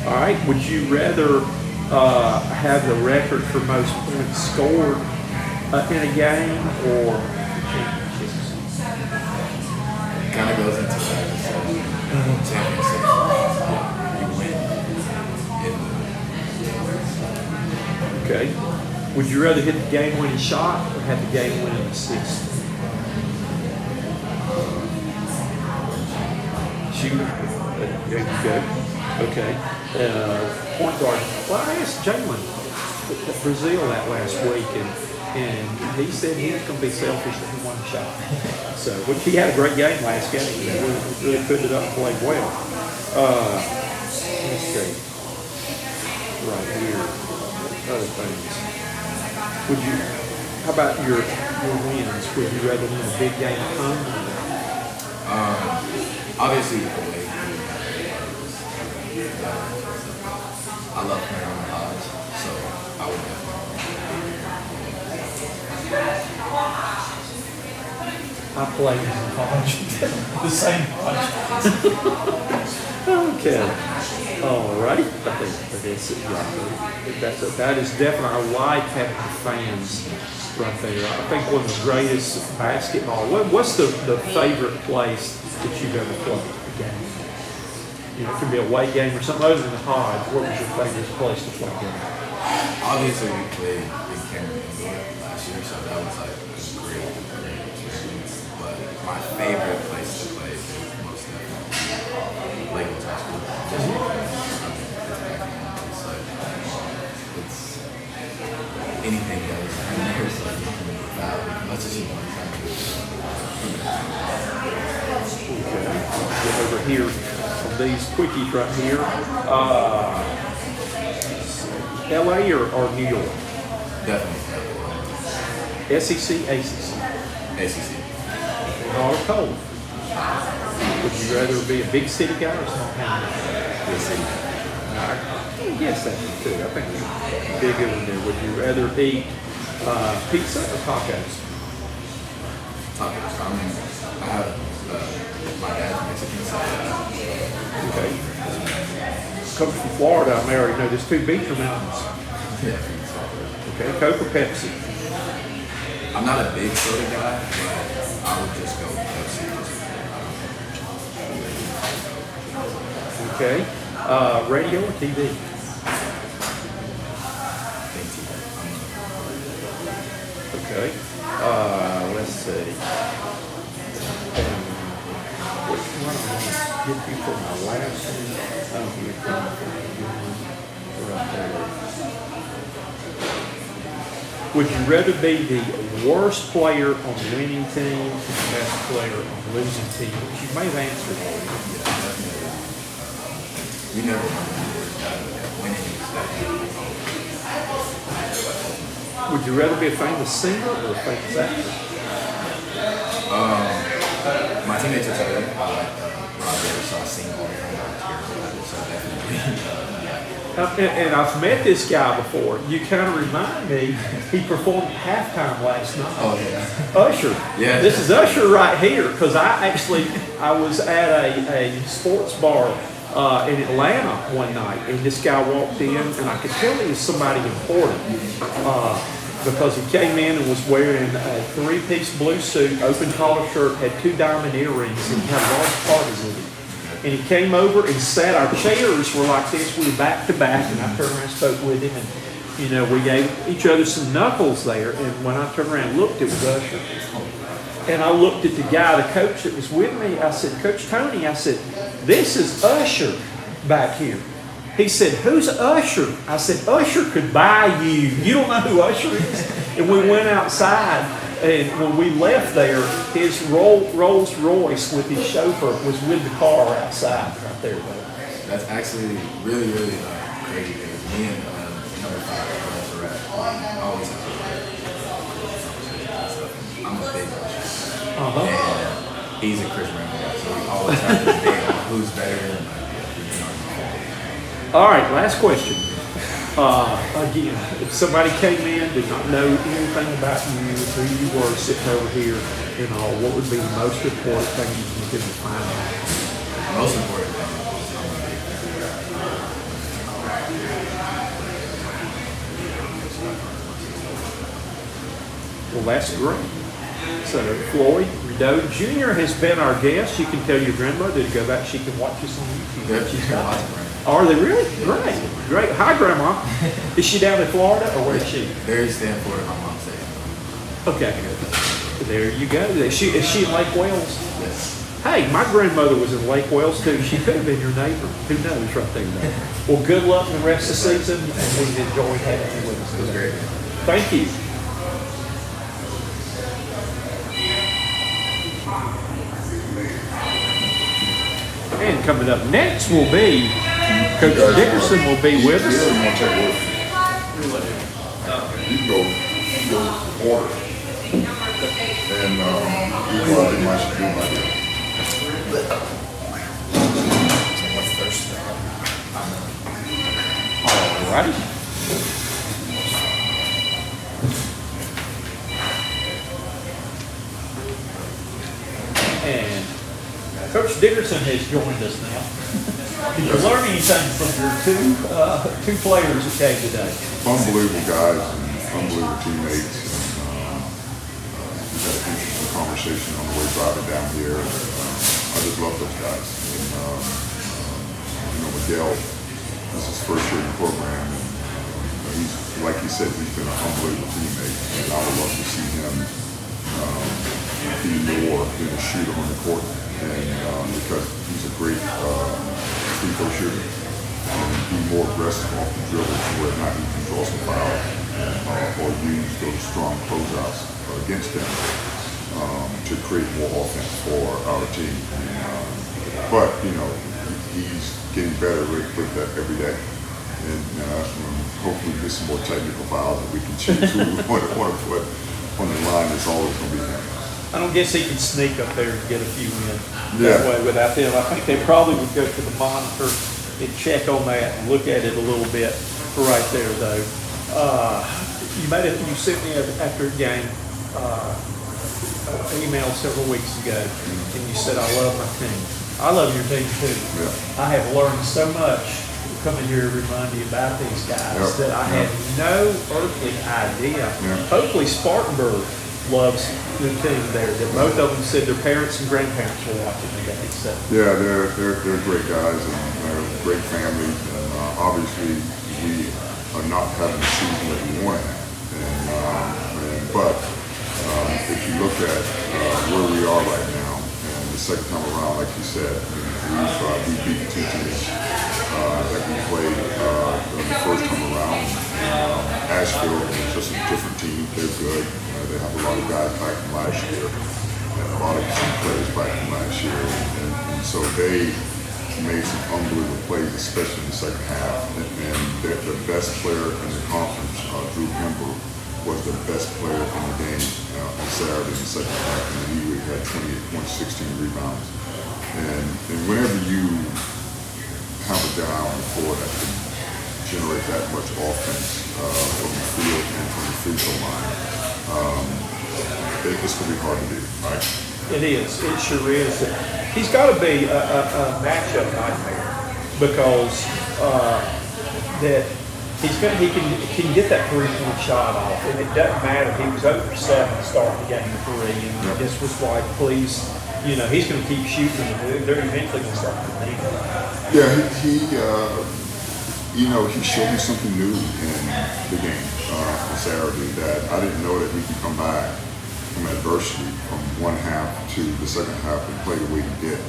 All right. Would you rather have the record for most points scored in a game, or Would you rather hit the game-winning shot or have the game-winning assist? Shooter. There you go. Okay. Point guard. Well, I asked Jalen at Brazil that last week, and he said he was going to be selfish that he won the shot. So, which he had a great game last game. He really put it up and played well. Let's see. Right here. Other things. Would you? How about your wins? Would you rather win a big game at home? Obviously, I love playing on the odds, so I would definitely. I played in college. The same college. Okay. All right. I think that is definitely, I like having the fans right there. I think one of the greatest basketball. What's the favorite place that you've ever played a game? You know, it can be a away game or something other than the Hodge. What was your favorite place to play a game? Obviously, we played in Cameron last year, so that was like a great experience. But my favorite place to play is most definitely Lakewood High School. Just because it's like it's anything goes. I mean, there's like much as you want to try to do. Get over here on these quickies right here. LA or New York? Definitely. SEC, ACC? ACC. Hot or cold? Would you rather be a big city guy or small town guy? Big city. I guess that too. I think it's bigger than there. Would you rather eat pizza or tacos? Tacos. I have my dad's Mexican side. Okay. Comes from Florida, I already know there's 2 Beecher Mountains. Yeah. Okay, Coke or Pepsi? I'm not a big soda guy, but I would just go with Pepsi. Okay. Radio or TV? Okay. Let's see. Which one I'm going to get you for my last one? Oh, here comes right there. Would you rather be the worst player on the winning team or the best player on the losing team? Which you may have answered already. You never winning is Would you rather be a famous singer or a famous actor? my teammates are today. I like Rideau, so I sing all year long. So definitely. And I've met this guy before. You kind of remind me, he performed halftime last night. Oh, yeah. Usher. Yeah. This is Usher right here, because I was at a sports bar in Atlanta one night, and this guy walked in, and I could tell he was somebody important because he came in and was wearing a 3-piece blue suit, open collar shirt, had 2 diamond earrings, and he had a large party with him. And he came over and sat, our chairs were like this, we were back to back, and I turned around and spoke with him, and we gave each other some knuckles there, and when I turned around and looked, it was Usher. And I looked at the guy, the coach that was with me, I said, Coach Tony, I said, this is Usher back here. He said, who's Usher? I said, Usher could buy you. You don't know who Usher is? And we went outside, and when we left there, his Rolls Royce with his chauffeur was with the car outside right there. That's actually really, really crazy. Me and number 5 rap always have to I'm a big Usher. And he's a Chris Brown guy, so we always have to debate on who's better than All right, last question. Again, if somebody came in, did not know anything about you, who you were sitting over here, what would be the most important thing you can find out? The most important thing is Well, that's great. So, Floyd Rideau Jr. has been our guest. You can tell your grandmother to go back. She can watch us on YouTube. she's got lots of Are they really? Great, great. Hi, Grandma. Is she down in Florida or where is she? Very Stanford, my mom said. Okay. There you go. Is she in Lake Wales? Yes. Hey, my grandmother was in Lake Wales too. She could have been your neighbor. Who knows right there. Well, good luck in the rest of the season, and we've enjoyed having you with us It was today. great. Thank you. And coming up next will be Coach Dickerson will be with us. You want to take a look? You can go order. And you probably might should do my deal. All righty. And Coach Dickerson has joined us now. Did you learn anything from your two players that came today? Unbelievable guys and unbelievable teammates. And, we had an interesting conversation on the way driving down here. I just love those guys. And, Miguel, this is his first year in the program. And, he's, like he said, he's been an unbelievable teammate. And I would love to see him be more than a shooter on the court. And because he's a great free throw shooter, and be more aggressive off the dribble to where not he can draw some fouls or use those strong closeouts against them to create more offense for our team. But he's getting better with that every day, and hopefully get some more technical fouls that we can choose who we want to put on the line. It's always going to be him. I don't guess he could sneak up there and get a few in Yeah. that way without them. I think they probably would go to the monitor and check on that and look at it a little bit right there, though. You sent me after a game an email several weeks ago, and you said, "I love my team." I love your team too. Yeah. I have learned so much coming here to remind you about these guys Yep. that I had no earthly idea. Yeah. Hopefully Spartanburg loves the team there. That both of them said their parents and grandparents were watching the game. So Yeah, they're great guys and they're great families. And obviously, we are not having the season that we want to have. But if you look at where we are right now, and the second time around, like you said, we beat two teams that we played the first time around. Asheville is just a different team. They're good. They have a lot of guys back from last year, and a lot of key players back from last year, and so they made some unbelievable plays, especially in the second half. And the best player in the conference, Drew Kemper, was the best player in the game on Saturday in the second half, and he had 28 points, 16 rebounds. And whenever you have a guy on the floor that can generate that much offense from the field and from the free throw line, it's going to be hard to do, right? it is. It sure is. He's got to be a matchup nightmare because that he can get that 3-point shot off, and it doesn't matter. He was over 7 to start the game with 3, and this was like, please, he's going to keep shooting, and they're eventually going to start to need it. Yeah, he showed me something new in the game on Saturday that I didn't know that he could come back from adversity from one half to the second half and play the way he did.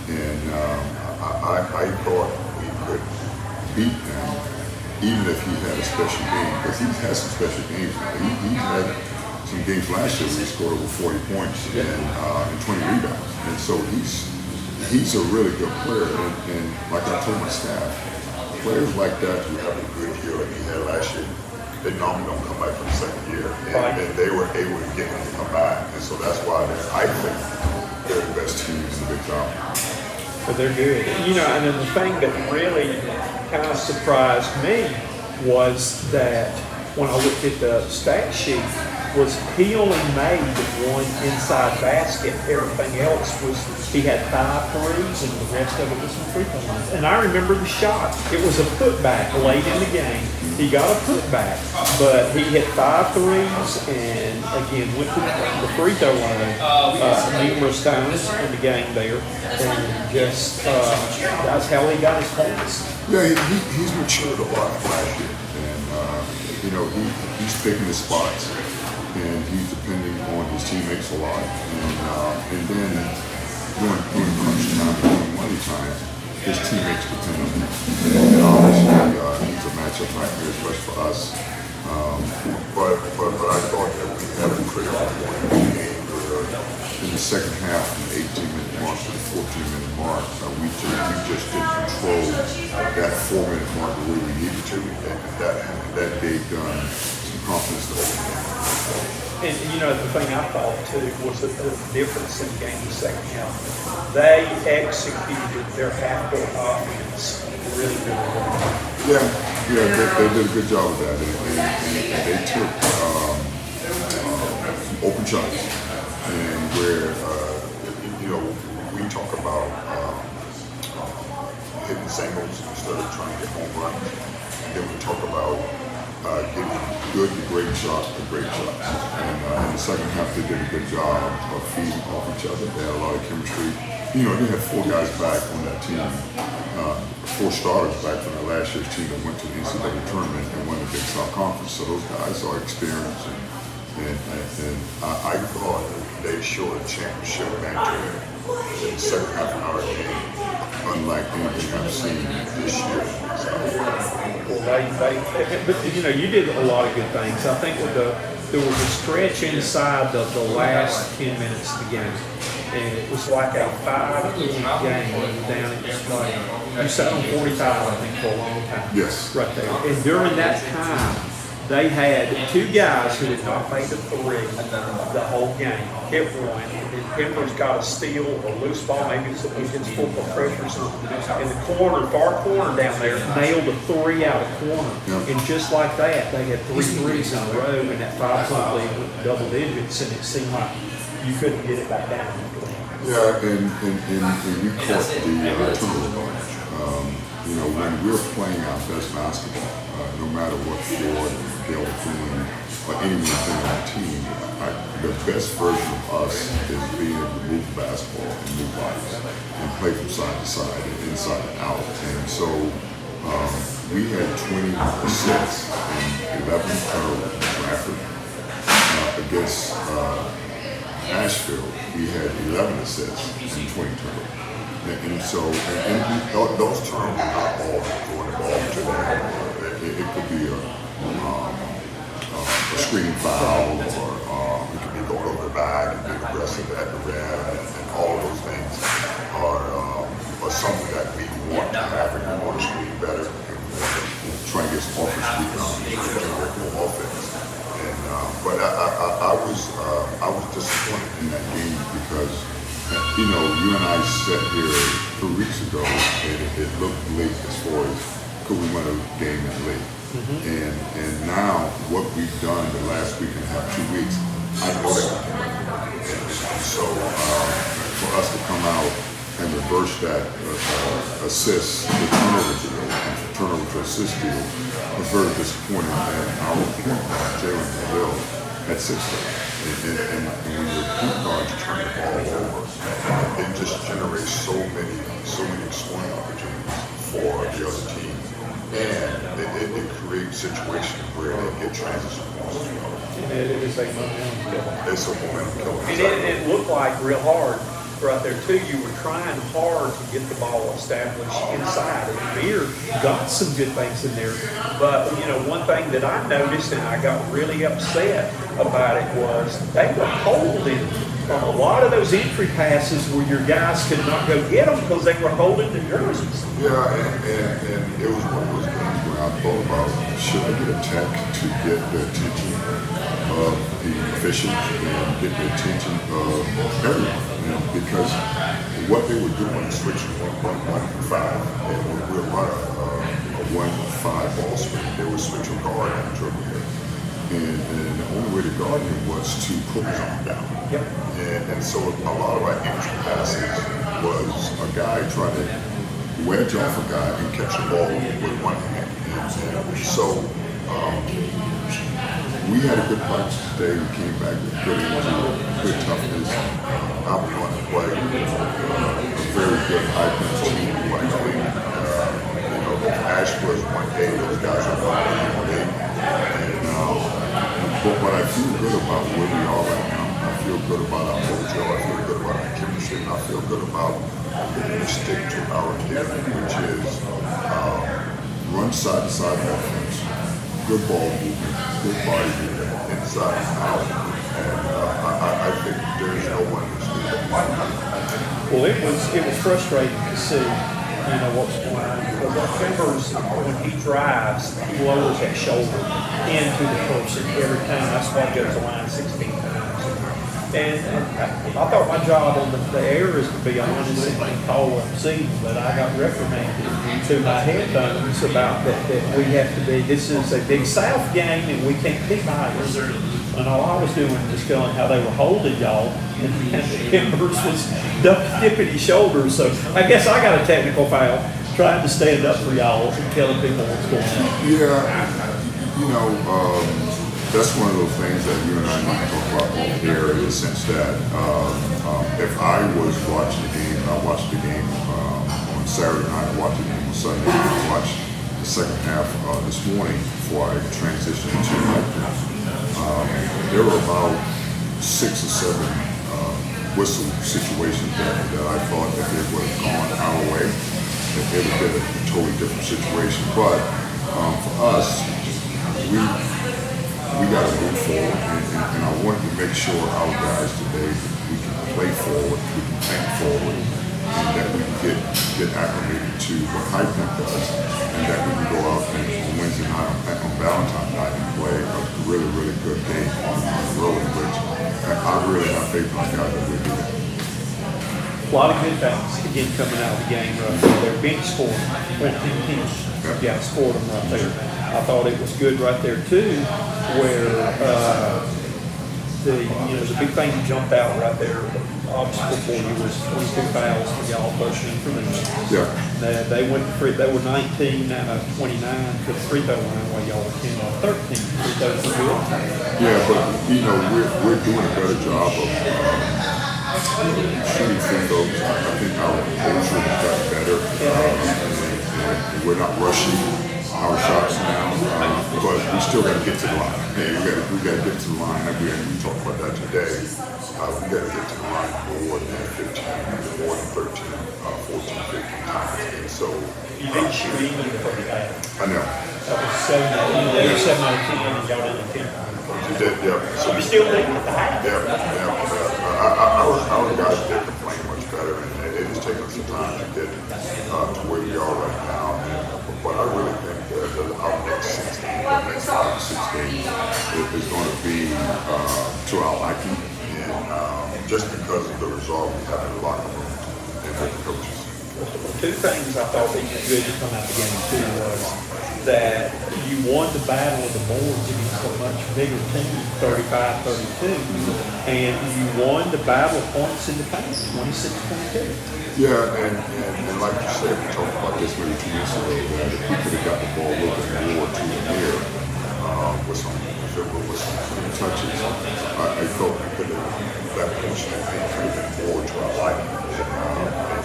And I thought we could beat him even if he had a special game, because he's had some special games now. He had some games last year where he scored over 40 points and 20 rebounds. And so he's a really good player. And like I told my staff, players like that who have a good year like he had last year, they normally don't come back for the second year. And they were able to get him to come back. And so that's why I think they're the best teams in the Big South. But they're good. And then the thing that really kind of surprised me was that when I looked at the stat sheet, was he only made one inside basket. Everything else was, he had 5 threes and the rest of it was some free throw lines. And I remember the shot. It was a putback late in the game. He got a putback, but he hit 5 threes and again went to the free throw line numerous times in the game there, and just that's how he got his points. Yeah, he's matured a lot last year, and you know he's picking his spots, and he's depending on his teammates a lot, and then during crunch time, during money time, his teammates depend on him. And obviously, he's a matchup nightmare, especially for us. But I thought that we had a critical point in the game where in the second half, from the 18-minute mark to the 14-minute mark, we just didn't control that 4-minute mark the way we needed to. And that gave some confidence to open the game. And you know, the thing I thought too was that the difference in the game in the second half. They executed their half-court offense really, really well. Yeah, they did a good job of that, and they took some open shots, and where you know we talk about hitting singles instead of trying to get home runs, and then we talk about getting good to great shots to great shots. And in the second half, they did a good job of feeding off each other. They had a lot of chemistry. You know, they had 4 guys back on that team, 4 starters back from their last year's team that went to the NCAA tournament and won the Big South Conference. So those guys are experienced, and I thought they showed a championship mantle in the second half of our game, unlike anything I've seen this year. But you know, you did a lot of good things. I think there was a stretch inside the last 10 minutes of the game, and it was like a 5-point game down at this play. You sat on 45, I think, for a long time. Yes. Right there. And during that time, they had 2 guys who did not make the 3 the whole game. Hit one, and then Pembroke's got a steal or loose ball, maybe it's against full pressure or something. In the corner, far corner down there, nailed a 3 out of corner. Yep. And just like that, they had 3 threes in a row, and that 5-point lead went to double digits, and it seemed like you couldn't get it back down. Yeah, and we caught the turnover. You know, when we're playing our best basketball, no matter what Floyd, Miguel doing, or anyone doing on the team, the best version of us is being able to move the basketball and move bodies and play from side to side and inside and out. And so we had 20 assists and 11 turnovers in Bradford. Against Nashville, we had 11 assists and 20 turnovers. And so, those turnovers are not all throwing the ball to them. It could be a screening foul, or it could be going over the bag and being aggressive at the rim, and all of those things are something that we want to have, and we want to be better, and we want to try and get some offensive rebounds and generate more offense. But I was disappointed in that game because, you know, you and I sat here 2 weeks ago, and it looked late as far as could we win a game that late. And now what we've done the last week and a half, 2 weeks, I know that we can win. And so for us to come out and reverse that assist to turnover deal and turnover to assist deal was very disappointing. And our point guard, Jalen Miguel, had 6 days. And when your point guards turn the ball over, it just generates so many scoring opportunities for the other team. And it creates situations where they get transition points as well. It is a momentum killer. It's a momentum killer. And it looked like real hard right there too. You were trying hard to get the ball established inside. And Beer got some good things in there. But you know, one thing that I noticed and I got really upset about it was they were holding on a lot of those entry passes where your guys could not go get them because they were holding the jerseys. Yeah, and it was one of those games where I thought about, should I get a tech to get the attention of the officials and get the attention of everyone? You know, because what they were doing, switching 1-1-5, and we'll run a 1-5 ball screen. They were switching guard and dribble here. And the only way to guard him was to put his arm down. Yep. And so a lot of our entry passes was a guy trying to wedge off a guy and catch the ball with one hand. And so we had a good practice today. We came back with good energy, good toughness, out on the play, a very good high pitch team. Like, Ash was 1A, those guys are 1A. But I feel good about where we are right now. I feel good about our mojo. I feel good about our chemistry. And I feel good about we're to stick to our game, which is run side to side offense, good ball movement, good body movement, inside and out. And I think there's no one that's Well, it was frustrating to see, what's going on. Because when he drives, he lowers that shoulder into the person every time. That's why he goes the line 16 times. And I thought my job on the air is to be honest and call what I'm seeing, but I got reprimanded to my headphones about that we have to be, this is a Big South game and we can't be biased. And all I was doing was telling how they were holding y'all, and Embers was dipping his shoulders. So I guess I got a technical foul trying to stand up for y'all and telling people what's going on. Yeah, that's one of those things that you and I need to talk about off air in the sense that if I was watching the game, I watched the game on Saturday night, I watched the game on Sunday night, I watched the second half this morning before I transitioned to there were about 6 or 7 whistle situations that I thought that they would have gone our way, that it would have been a totally different situation. But for us, we got to move forward, and I wanted to make sure our guys today, we can play forward, we can think forward, and that we can get acclimated to what high point does, and that we can go out and on Wednesday night, on Valentine's night, and play a really, really good game on the road, which I really have faith in our guys that we'll do that. A lot of good things again coming out of the game right there. Their bench scored 14 teams. Yeah, scored them right there. I thought it was good right there too, where the big thing that jumped out right there, obstacle for you was 22 fouls for y'all pushing for them. Yeah. They went they were 19 out of 29 to the free throw line while y'all were 10 out of 13. Free throws were good. Yeah, but we're doing a better job of shooting free throws. I think our culture has gotten better. And we're not rushing our shots now, but we still got to get to the line. Hey, we got to get to the line. We talked about that today. We got to get to the line more than 15, more than 13, 14, 15 times. And so You didn't shoot even for the game. I know. That was 7 out of 10 and y'all did 10. You did, yeah. So You still leading at the half. Our guys did complain much better, and it has taken some time to get to where we are right now. But I really think that our next 6 games, our next 5 to 6 games, is going to be to our liking, and just because of the resolve we have in the locker room and with the coaches. Two things I thought that was good to come out of the game too was that you won the battle of the boards against a much bigger team, 35-32, and you won the battle of points in the paint, 26-22. Yeah, and like you said, we talked about this maybe 2 minutes ago, that if we could have got the ball a little bit more to the air with some touches, I felt we could have that push and could have been more to our liking.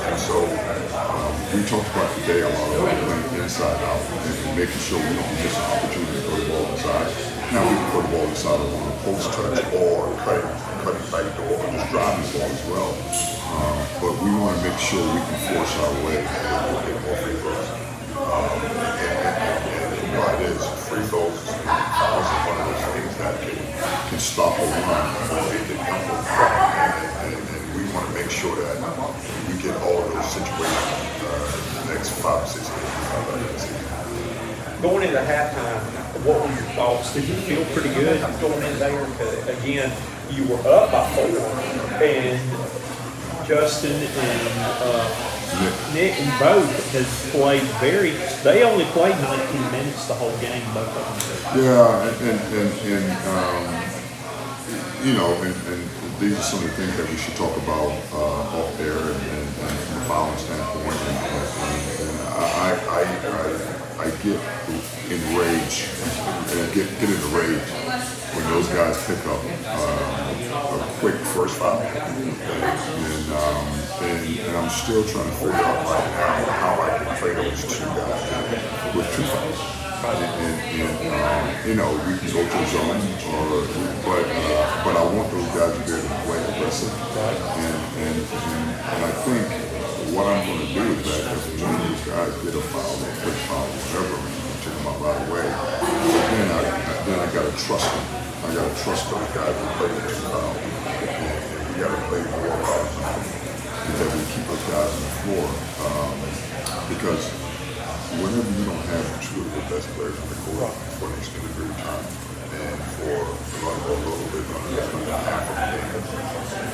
And so we talked about today a lot about playing inside out and making sure we don't miss an opportunity to throw the ball inside. Now we can throw the ball inside on a post touch or cutting back door or just driving the ball as well. But we want to make sure we can force our way and get more free throws. And what it is, free throws is one of those things that can stop a run or it can help a run. And we want to make sure that we get all of those situations in the next 5 or 6 games. Going into halftime, what were your thoughts? Did you feel pretty good going in there? Again, you were up by 4, and Justin and Nick and both has played they only played 19 minutes the whole game, both of them. Yeah, and these are some of the things that we should talk about off air and from a fouling standpoint. And I get enraged and get in a rage when those guys pick up a quick first foul. And I'm still trying to figure out right now how I can play those two guys with two fouls. You know, we can go to zone, but I want those guys to be able to play aggressive. And I think what I'm going to do is that if one of these guys get a foul, a quick foul, whatever, I'm going to take them out right away. But then I got to trust them. I got to trust those guys to play the foul. And we got to play more fouls because we keep those guys on the floor. Because whenever you don't have two of the best players on the court for an extended period of time, and for a little bit under half of the game,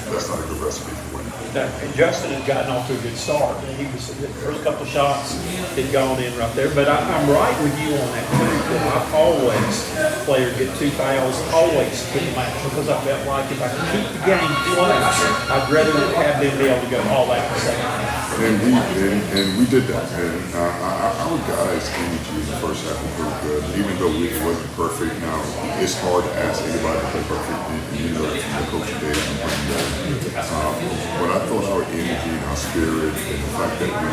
that's not a good recipe for winning. And Justin had gotten off to a good start. He was the first couple of shots had gone in right there. But I'm right with you on that too. I've always player get two fouls, always put them out because I felt like if I could keep the game close, I'd rather have them be able to go all out the second half. And we did that. And our guys' energy in the first half was pretty good. Even though we wasn't perfect now, it's hard to ask anybody to play perfect. You know, from the coach days and playing that. But I thought our energy and our spirit and the fact that we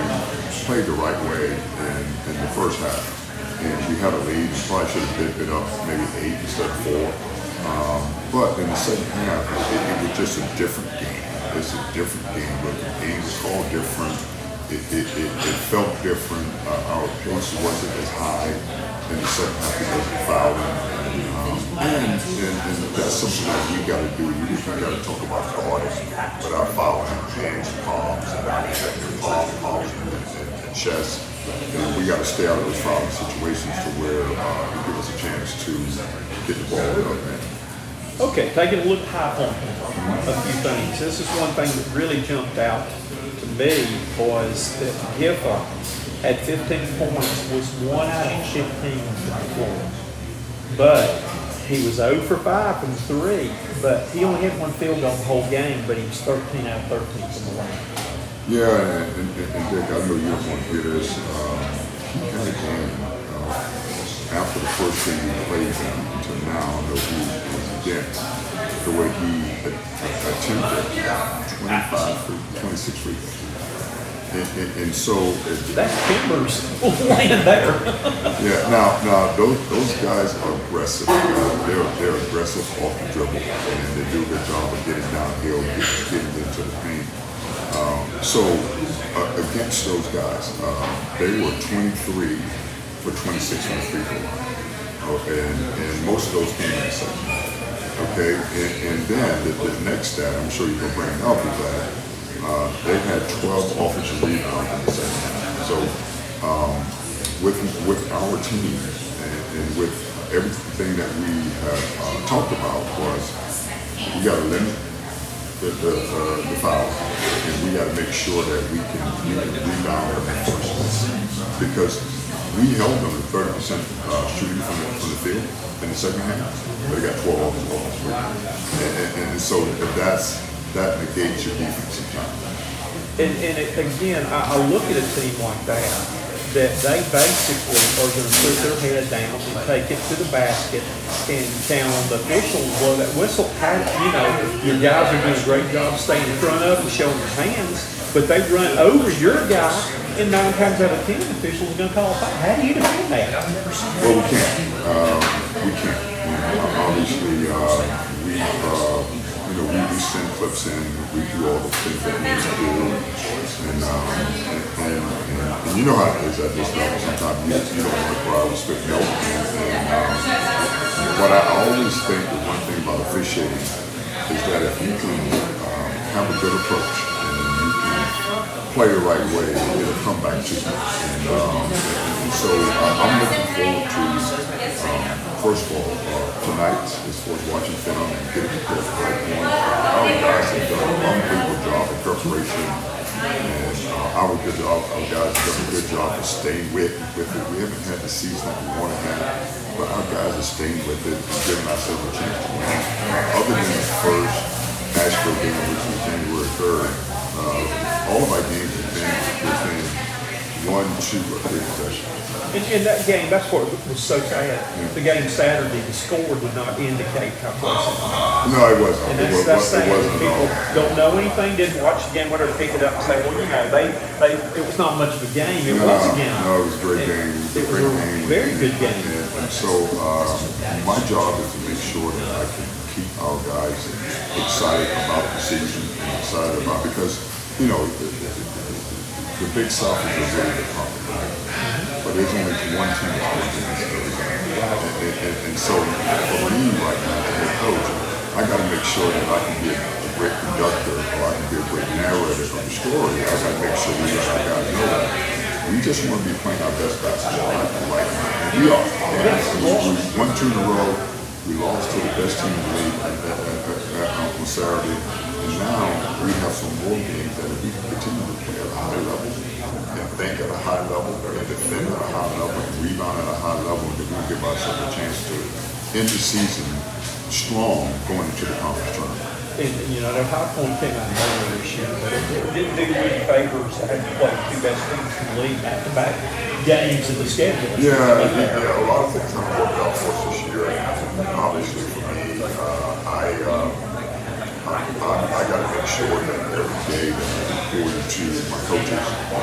played the right way in the first half. And we had a lead, we probably should have dipped it up maybe 8 instead of 4. But in the second half, it was just a different game. It's a different game, but the game was all different. It felt different. Our pace wasn't as high in the second half because of fouling. And that's something that we got to do. We got to talk about guarding, but our fouling hands, palms, and palms and chest. And we got to stay out of those fouling situations to where it give us a chance to get the ball up, man. Okay, taking a look high on a few things. This is one thing that really jumped out to me was that Giffa had 15 points, was 1 out of 15 from the floor. But he was 0 for 5 from 3, but he only had 1 field goal the whole game, but he was 13 out of 13 from the line. Yeah, and Dick, I know you don't want to hear this. He had a game after the first game we played him until now. I know he was dense. The way he attempted 26 free throws. And so that's Timbers laying there. Yeah, now those guys are aggressive. They're aggressive off the dribble, and they do a good job of getting downhill, getting into the paint. So against those guys, they were 23 for 26 on the free throw line. Okay, and most of those came in the second. Okay, and then the next stat I'm sure you can bring up is that they had 12 offensive rebounds in the second half. So with our team and with everything that we have talked about was we got to limit the fouls, and we got to make sure that we can rebound and first, because we held them to 30% shooting from the field in the second half, but they got 12 offensive rebounds. And so that negates your defense sometimes. And again, I look at a team like that they basically are going to put their head down and take it to the basket and count on the officials blow that whistle. Your guys are doing a great job staying in front of and showing their hands, but they run over your guy, and 9 times out of 10, the officials are going to call a foul. How do you defend that? Well, we can't. We can't. Obviously, we send clips in, we do all the things that we need to do, and you know how it is at this level. Sometimes you don't want to cry with spit milk. But I always think the one thing about officiating is that if you can have a good approach and you can play the right way, it'll come back to you. And so I'm looking forward to, first of all, tonight is for watching film and getting prepared for the right point. Our guys have done an unbelievable job of preparation, and our guys have done a good job of staying with it. We haven't had the season that we want to have, but our guys are staying with it and giving ourselves a chance to win. Other than the first Nashville game, which was January 3rd, all of our games have been within 1 1, 2, or 3 possessions. In that game, that's what was so sad. The game Saturday, the score did not indicate how close it was. No, it wasn't. And It that's wasn't saying at people all. don't know anything, didn't watch the game, whatever, pick it up and say, well, you know, it was not much of a game. It was a game. No, it was a great game. It was a very good game. And so my job is to make sure that I can keep our guys excited about the season and excited about, because, you know, the Big South is a really good conference, right? But there's only one team that's going to win this every game. And so for me right now, as a head coach, I got to make sure that I can be a great conductor, or I can be a great narrator of the story. I got to make sure we let our guys know that we just want to be playing our best basketball right now. And we are. We won 2 in a row. We lost to the best team in the league on Saturday. And now we have some more games that if we can continue to play at a high level and think at a high level and defend at a high level and rebound at a high level, then we'll give ourselves a chance to end the season strong going into the conference tournament. And, you know, the High Point came out of nowhere this year, but it didn't do any favors to have to play the 2 best teams in the league back-to-back games of the schedule. Yeah, a lot of things have worked out for us this year. And obviously for me, I got to make sure that every day that I report to my coaches, and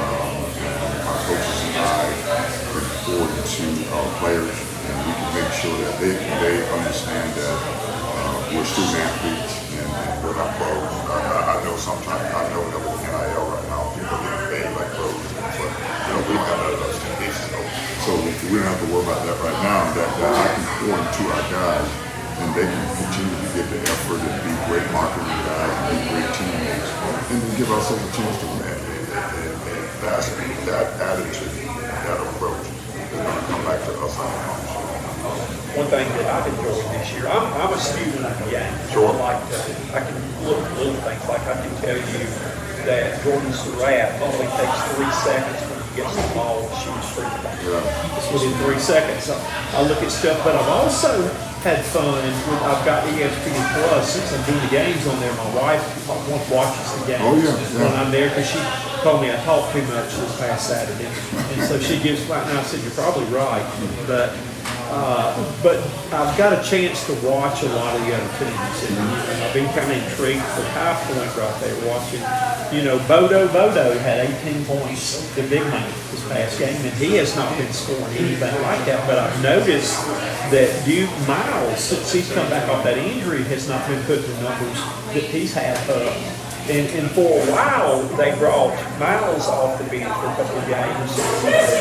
my coaches and I report to our players, and we can make sure that they understand that we're student athletes and we're not pros. I know sometimes, I know that with NIL right now, people are getting paid like pros, but you know, we don't have none of those cases. So we don't have to worry about that right now. That I can pour into our guys, and they can continue to get the effort and be great marketing guys and be great teammates, and then give ourselves a chance to win. And that attitude, that approach is going to come back to us on the conference. One thing that I've enjoyed this year, I'm a student of the game. Sure. I can look at little things, like I can tell you that Jordan Surratt only takes 3 seconds when he gets the ball and shoots free throw. Yeah. It's within 3 seconds. So I look at stuff, but I've also had fun with, I've got ESPN Plus, since I'm doing the games on there. My wife watches the games when I'm there, because she told me I talked too much this past Saturday. And so she gives, right now I said, you're probably right, but I've got a chance to watch a lot of the other teams, and I've been kind of intrigued with High Point right there, watching, you know, Bodo had 18 points, the big man, this past game, and he has not been scoring anything like that, but I've noticed that Miles, since he's come back off that injury, has not been putting the numbers that he's had up. And for a while, they brought Miles off the bench for a couple of games.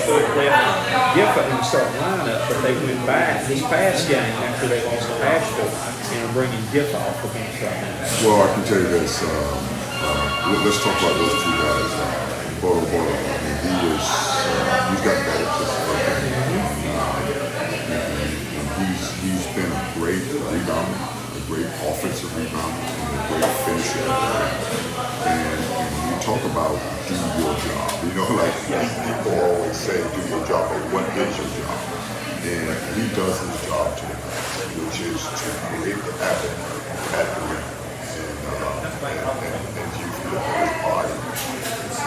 Floyd left Gifford in the starting lineup, but they went back this past game after they lost to Asheville, and are bringing Gifford off the bench right now. Well, I can tell you this. Let's talk about those 2 guys. Bodo, I mean, he's got better this game. And he's been a great rebounder, a great offensive rebounder, and a great finisher. And when you talk about do your job, you know, like people always say, do your job, but what is your job? And he does his job to the max, which is to create the havoc at the rim. And you look at his body,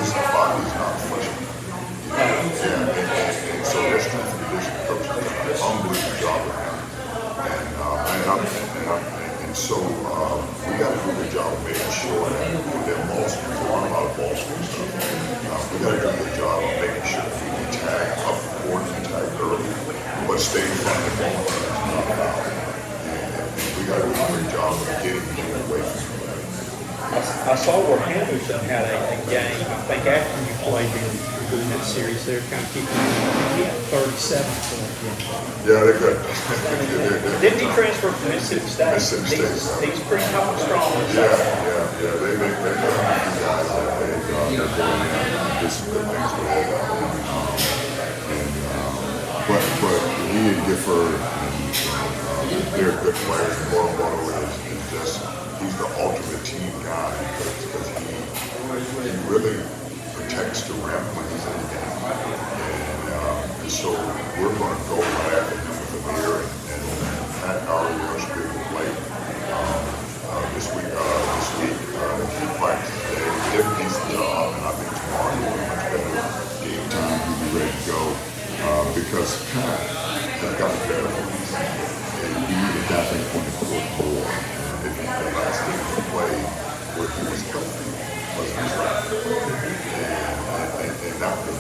his body is not freshman. And so their strength and conditioning coach has done an unbelievable job with him. And so we got to do a good job of making sure that they're ball screens, a lot of ball screen stuff. We got to do a good job of making sure that we can tag up the court and tag early, but stay in front of the ball and not foul. And we got to do a great job of getting him away from that. I saw where Hamilton had a game, I think after you played in that series, they were kind of keeping he had 37 points. Yeah, they're good. Didn't he transfer from Mississippi State? Mississippi State. He's pretty tall and strong. Yeah. They're good guys that they're going in and did some good things with it. But he and Gifford, they're good players. Bodo is just, he's the ultimate team guy because he really protects the rim when he's in the game. And so we're going to go right after him with Amir and Pat Howard rush big and late this week. He practiced today. He did a decent job, and I think tomorrow he'll be much better game time.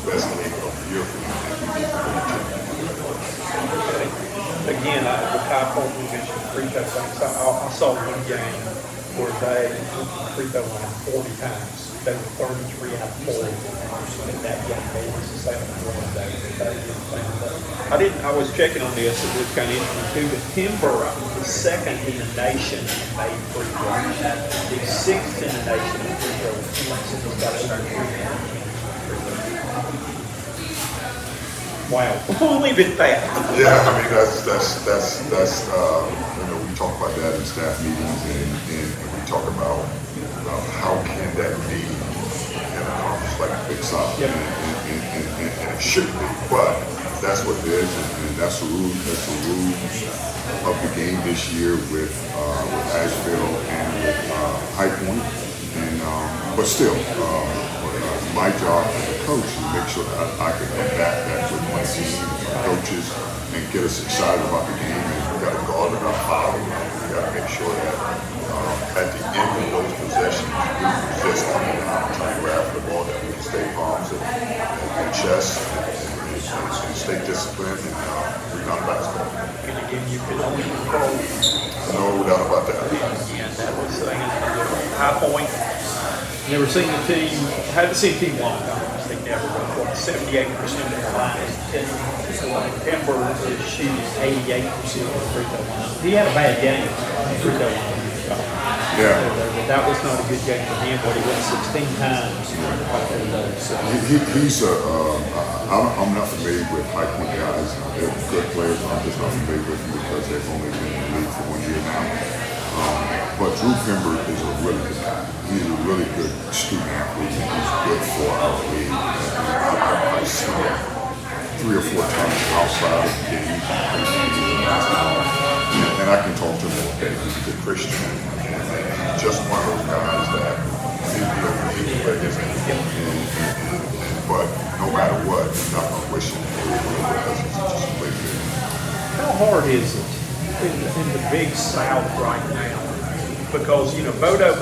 best league of the year for them. Again, with High Point, we mentioned free throw things. I saw one game where they free throw line 40 times. They were 33 out of 40 in that game. They was the same one day. I was checking on this. It was kind of interesting too. But Pembroke is second in the nation in made free throws. He's sixth in the nation in free throws. He's got over 300. Wow. We'll leave it there. Yeah, I mean that's you know, we talk about that in staff meetings and we talk about how can that be in a conference like Big South, Yep. and it should be, but that's what it is, and that's the rules of the game this year with Asheville and with High Point, and but still. My job as a coach is to make sure that I can combat that with my team and my coaches and get us excited about the game. And we got to guard it up foul. We got to make sure that at the end of those possessions, we just coming out and trying to grab the ball, that we can stay palms and chest and stay disciplined and rebound basketball. And again, you could only control. No doubt about that. And that was High Point. Never seen the team, haven't seen a team long time. They never go 78% of their line is Pembroke is shooting 88% of the free throw line. He had a bad game on the free throw line. Yeah. That was not a good game for him, but he went 16 times. So. I'm not familiar with High Point guys. They're good players. I'm just not familiar with them because they've only been in the league for 1 year now. But Drew Pembroke is a really good guy. He's a really good student athlete, and he's good for our league. I've seen him 3 or 4 times outside of the game. And I can talk to him all day. He's a good Christian. And he's just one of those guys that he'll play his game. But no matter what, he's not going to wish him because he's just a great good. How hard is it in the Big South right now? Because, you know, Bodo's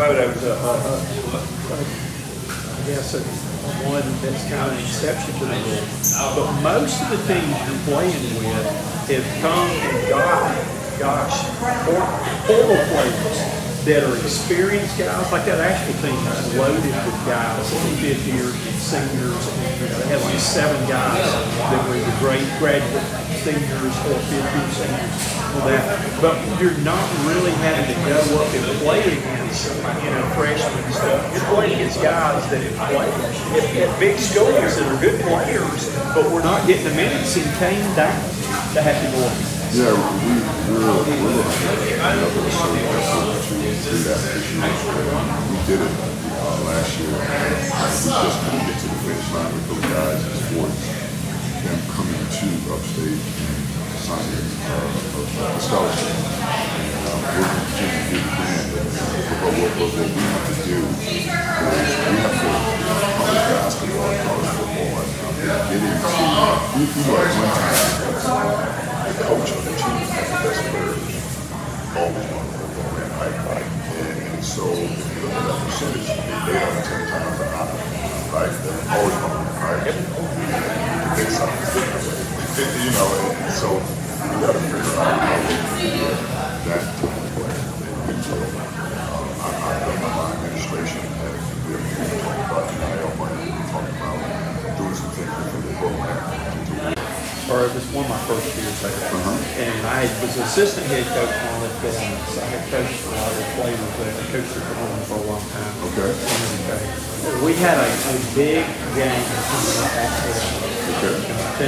one that's kind of an exception to the rule. But most of the teams you're playing with have come and got portal players that are experienced guys. Like that Asheville team is loaded with guys, fifth years and seniors. And, they had like 7 guys that were either graduate seniors or fifth-year seniors. But you're not really having to go up and play against, freshmen and stuff. You're playing against guys that have played at big schools that are good players, but we're not getting the minutes and came down to have to go up. Yeah, we're going to have another survey to do that this year. We did it last year. We just couldn't get to the finish line with those guys as far as them coming to Upstate and signing a scholarship. And we're going to continue to do it again. But what we have to do is we have to college basketball, college football, and get into one time. The coach of the team has the best players always want to go in high. And so if you look at that percentage, they are 10 times an hour, right? They're always going to win, right? The big side is different. And so you got to figure out how to get that type of player. And so I've done my administration and we're talking about NIL money, we're talking about doing some things within the program. Or it was one of my first years there. And I was assistant head coach on it, so I had coached a lot of the players there. I coached for Oklahoma for a long time. Okay. We had a big game coming up after that. Okay.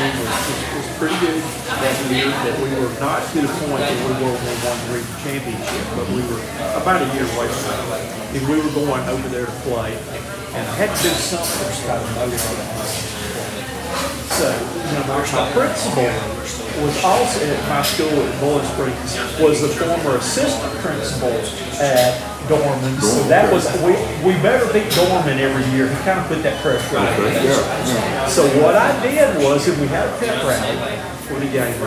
And the team was pretty good that year, that we were not to the point that we were going to win the region championship, but we were about a year away from that. And we were going over there to play, and I had to do something to try to motivate us. So, my principal was also at my school at Bowling Springs, was the former assistant principal at Dorman. So that was, we better beat Dorman every year. He kind of put that pressure on us. So what I did was, and we had a pep rally for the game,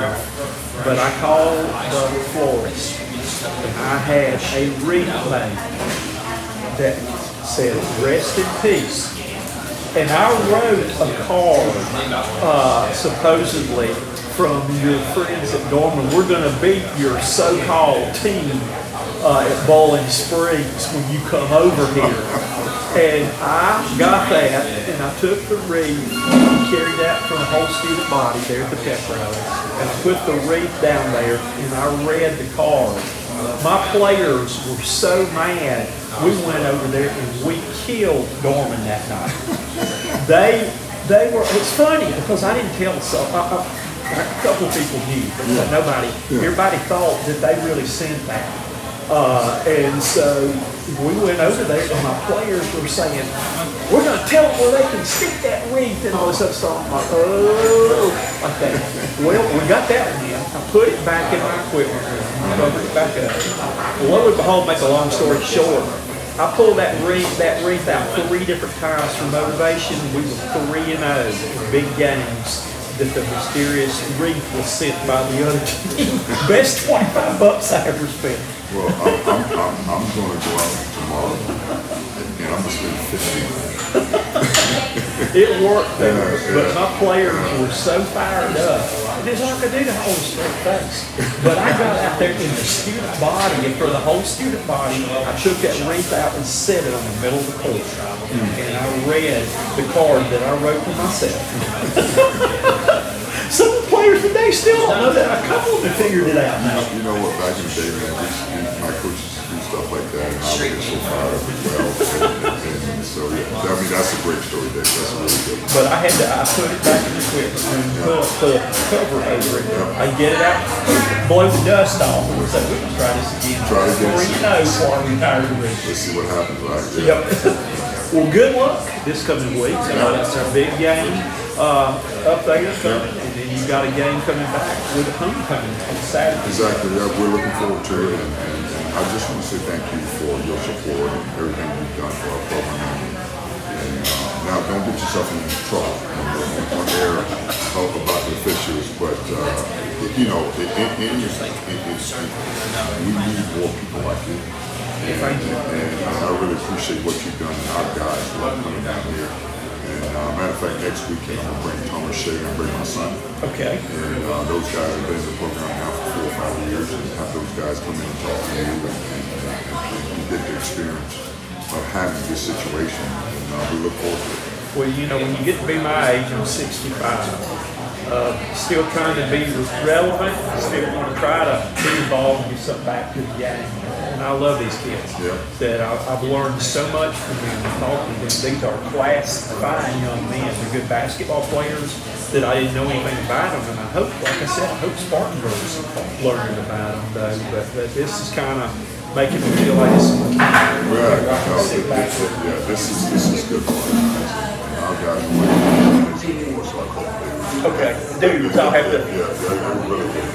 but I called the florist, and I had a wreath made that said, "Rest in peace, and I wrote a card, supposedly from your friends at Dorman. We're going to beat your so-called team at Bowling Springs when you come over here. And I got that, and I took the wreath, carried that from the whole student body there at the pep rally, and I put the wreath down there, and I read the card. My players were so mad. We went over there and we killed Dorman that night. They were. It's funny because I didn't tell so. A couple of people knew, but nobody. Everybody thought that they really sent that. And so we went over there, and my players were saying, "We're going to tell them where they can stick that wreath," and all this other stuff. I'm like, oh, like that. Well, we got that one in. I put it back in my equipment room. I covered it back up. Well, lo and behold, make a long story short, I pulled that wreath out 3 different times for motivation. We were 3-0 in big games. That the mysterious wreath was sent by the other team. Best $25 I ever spent. Well, I'm going to go out tomorrow, and I'm going to spend 15. It worked there, but my players were so fired up. There's all I could do to hold a straight face. But I got out there in the student body, and for the whole student body, I took that wreath out and set it on the middle of the court. And I read the card that I wrote for myself. Some of the players today still don't know that. A couple of them figured it out now. You know what, back in the day, man, my coaches do stuff like that, and I would get so fired up as well. And so, yeah, I mean, that's a great story, Dave. That's really good. But I put it back in the equipment and put the cover over it. I get it out, blow the dust off, and say, we can try this again. Try it again. Before you know, before I'm retired the ring. Let's see what happens, right? Yeah. Yep. Well, good luck this coming week. It's our big game up there coming, and then you've got a game coming back with homecoming on Saturday. Exactly. Yeah, we're looking forward to it, and I just want to say thank you for your support and everything you've done for our program. And now, don't get yourself in trouble on air about the officials, but you know, we need more people like you. Thank you. And I really appreciate what you've done, and our guys love coming down here. And matter of fact, next weekend I'm going to bring Thomas Shea and bring my son. Okay. And those guys have been in the program now for 4 or 5 years, and have those guys come in and talk to you and get the experience of having this situation. And we look forward to it. Well, you know, when you get to be my age, I'm 65. Still trying to be relevant, still want to try to be involved and give something back to the game. And I love these kids. Yeah. That I've learned so much from them and talking to them. These are class-fine young men. They're good basketball players that I didn't know anything about them. And I hope, like I said, I hope Spartanburg's learning about them, though. But this is kind of making me feel like this. This is good for us. Our guys are really good for us. Okay, dudes, I'll have to. Yeah, they're really good.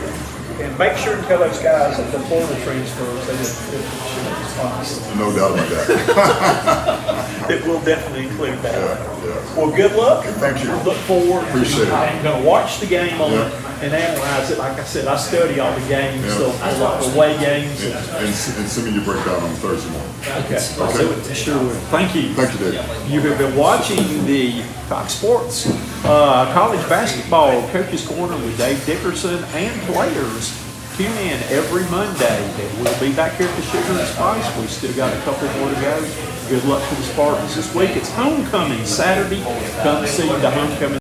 And make sure to tell those guys that the Florida transfers, they just possible. No doubt about that. It will definitely include that. Yeah. Well, good luck. Thank you. Look forward. Appreciate it. I'm going to watch the game on Yeah. and analyze it. Like I said, I study all the games, Yeah. so a lot of away games. And send me your breakdown on Thursday morning. Okay, I'll do it. Sure will. Thank you. Thank you, Dave. You have been watching the Fox Sports College Basketball Coaches Corner with Dave Dickerson and players. Tune in every Monday. We'll be back here at the Sugar and Spice. We've still got a couple more to go. Good luck to the Spartans this week. It's homecoming Saturday. Come see the homecoming.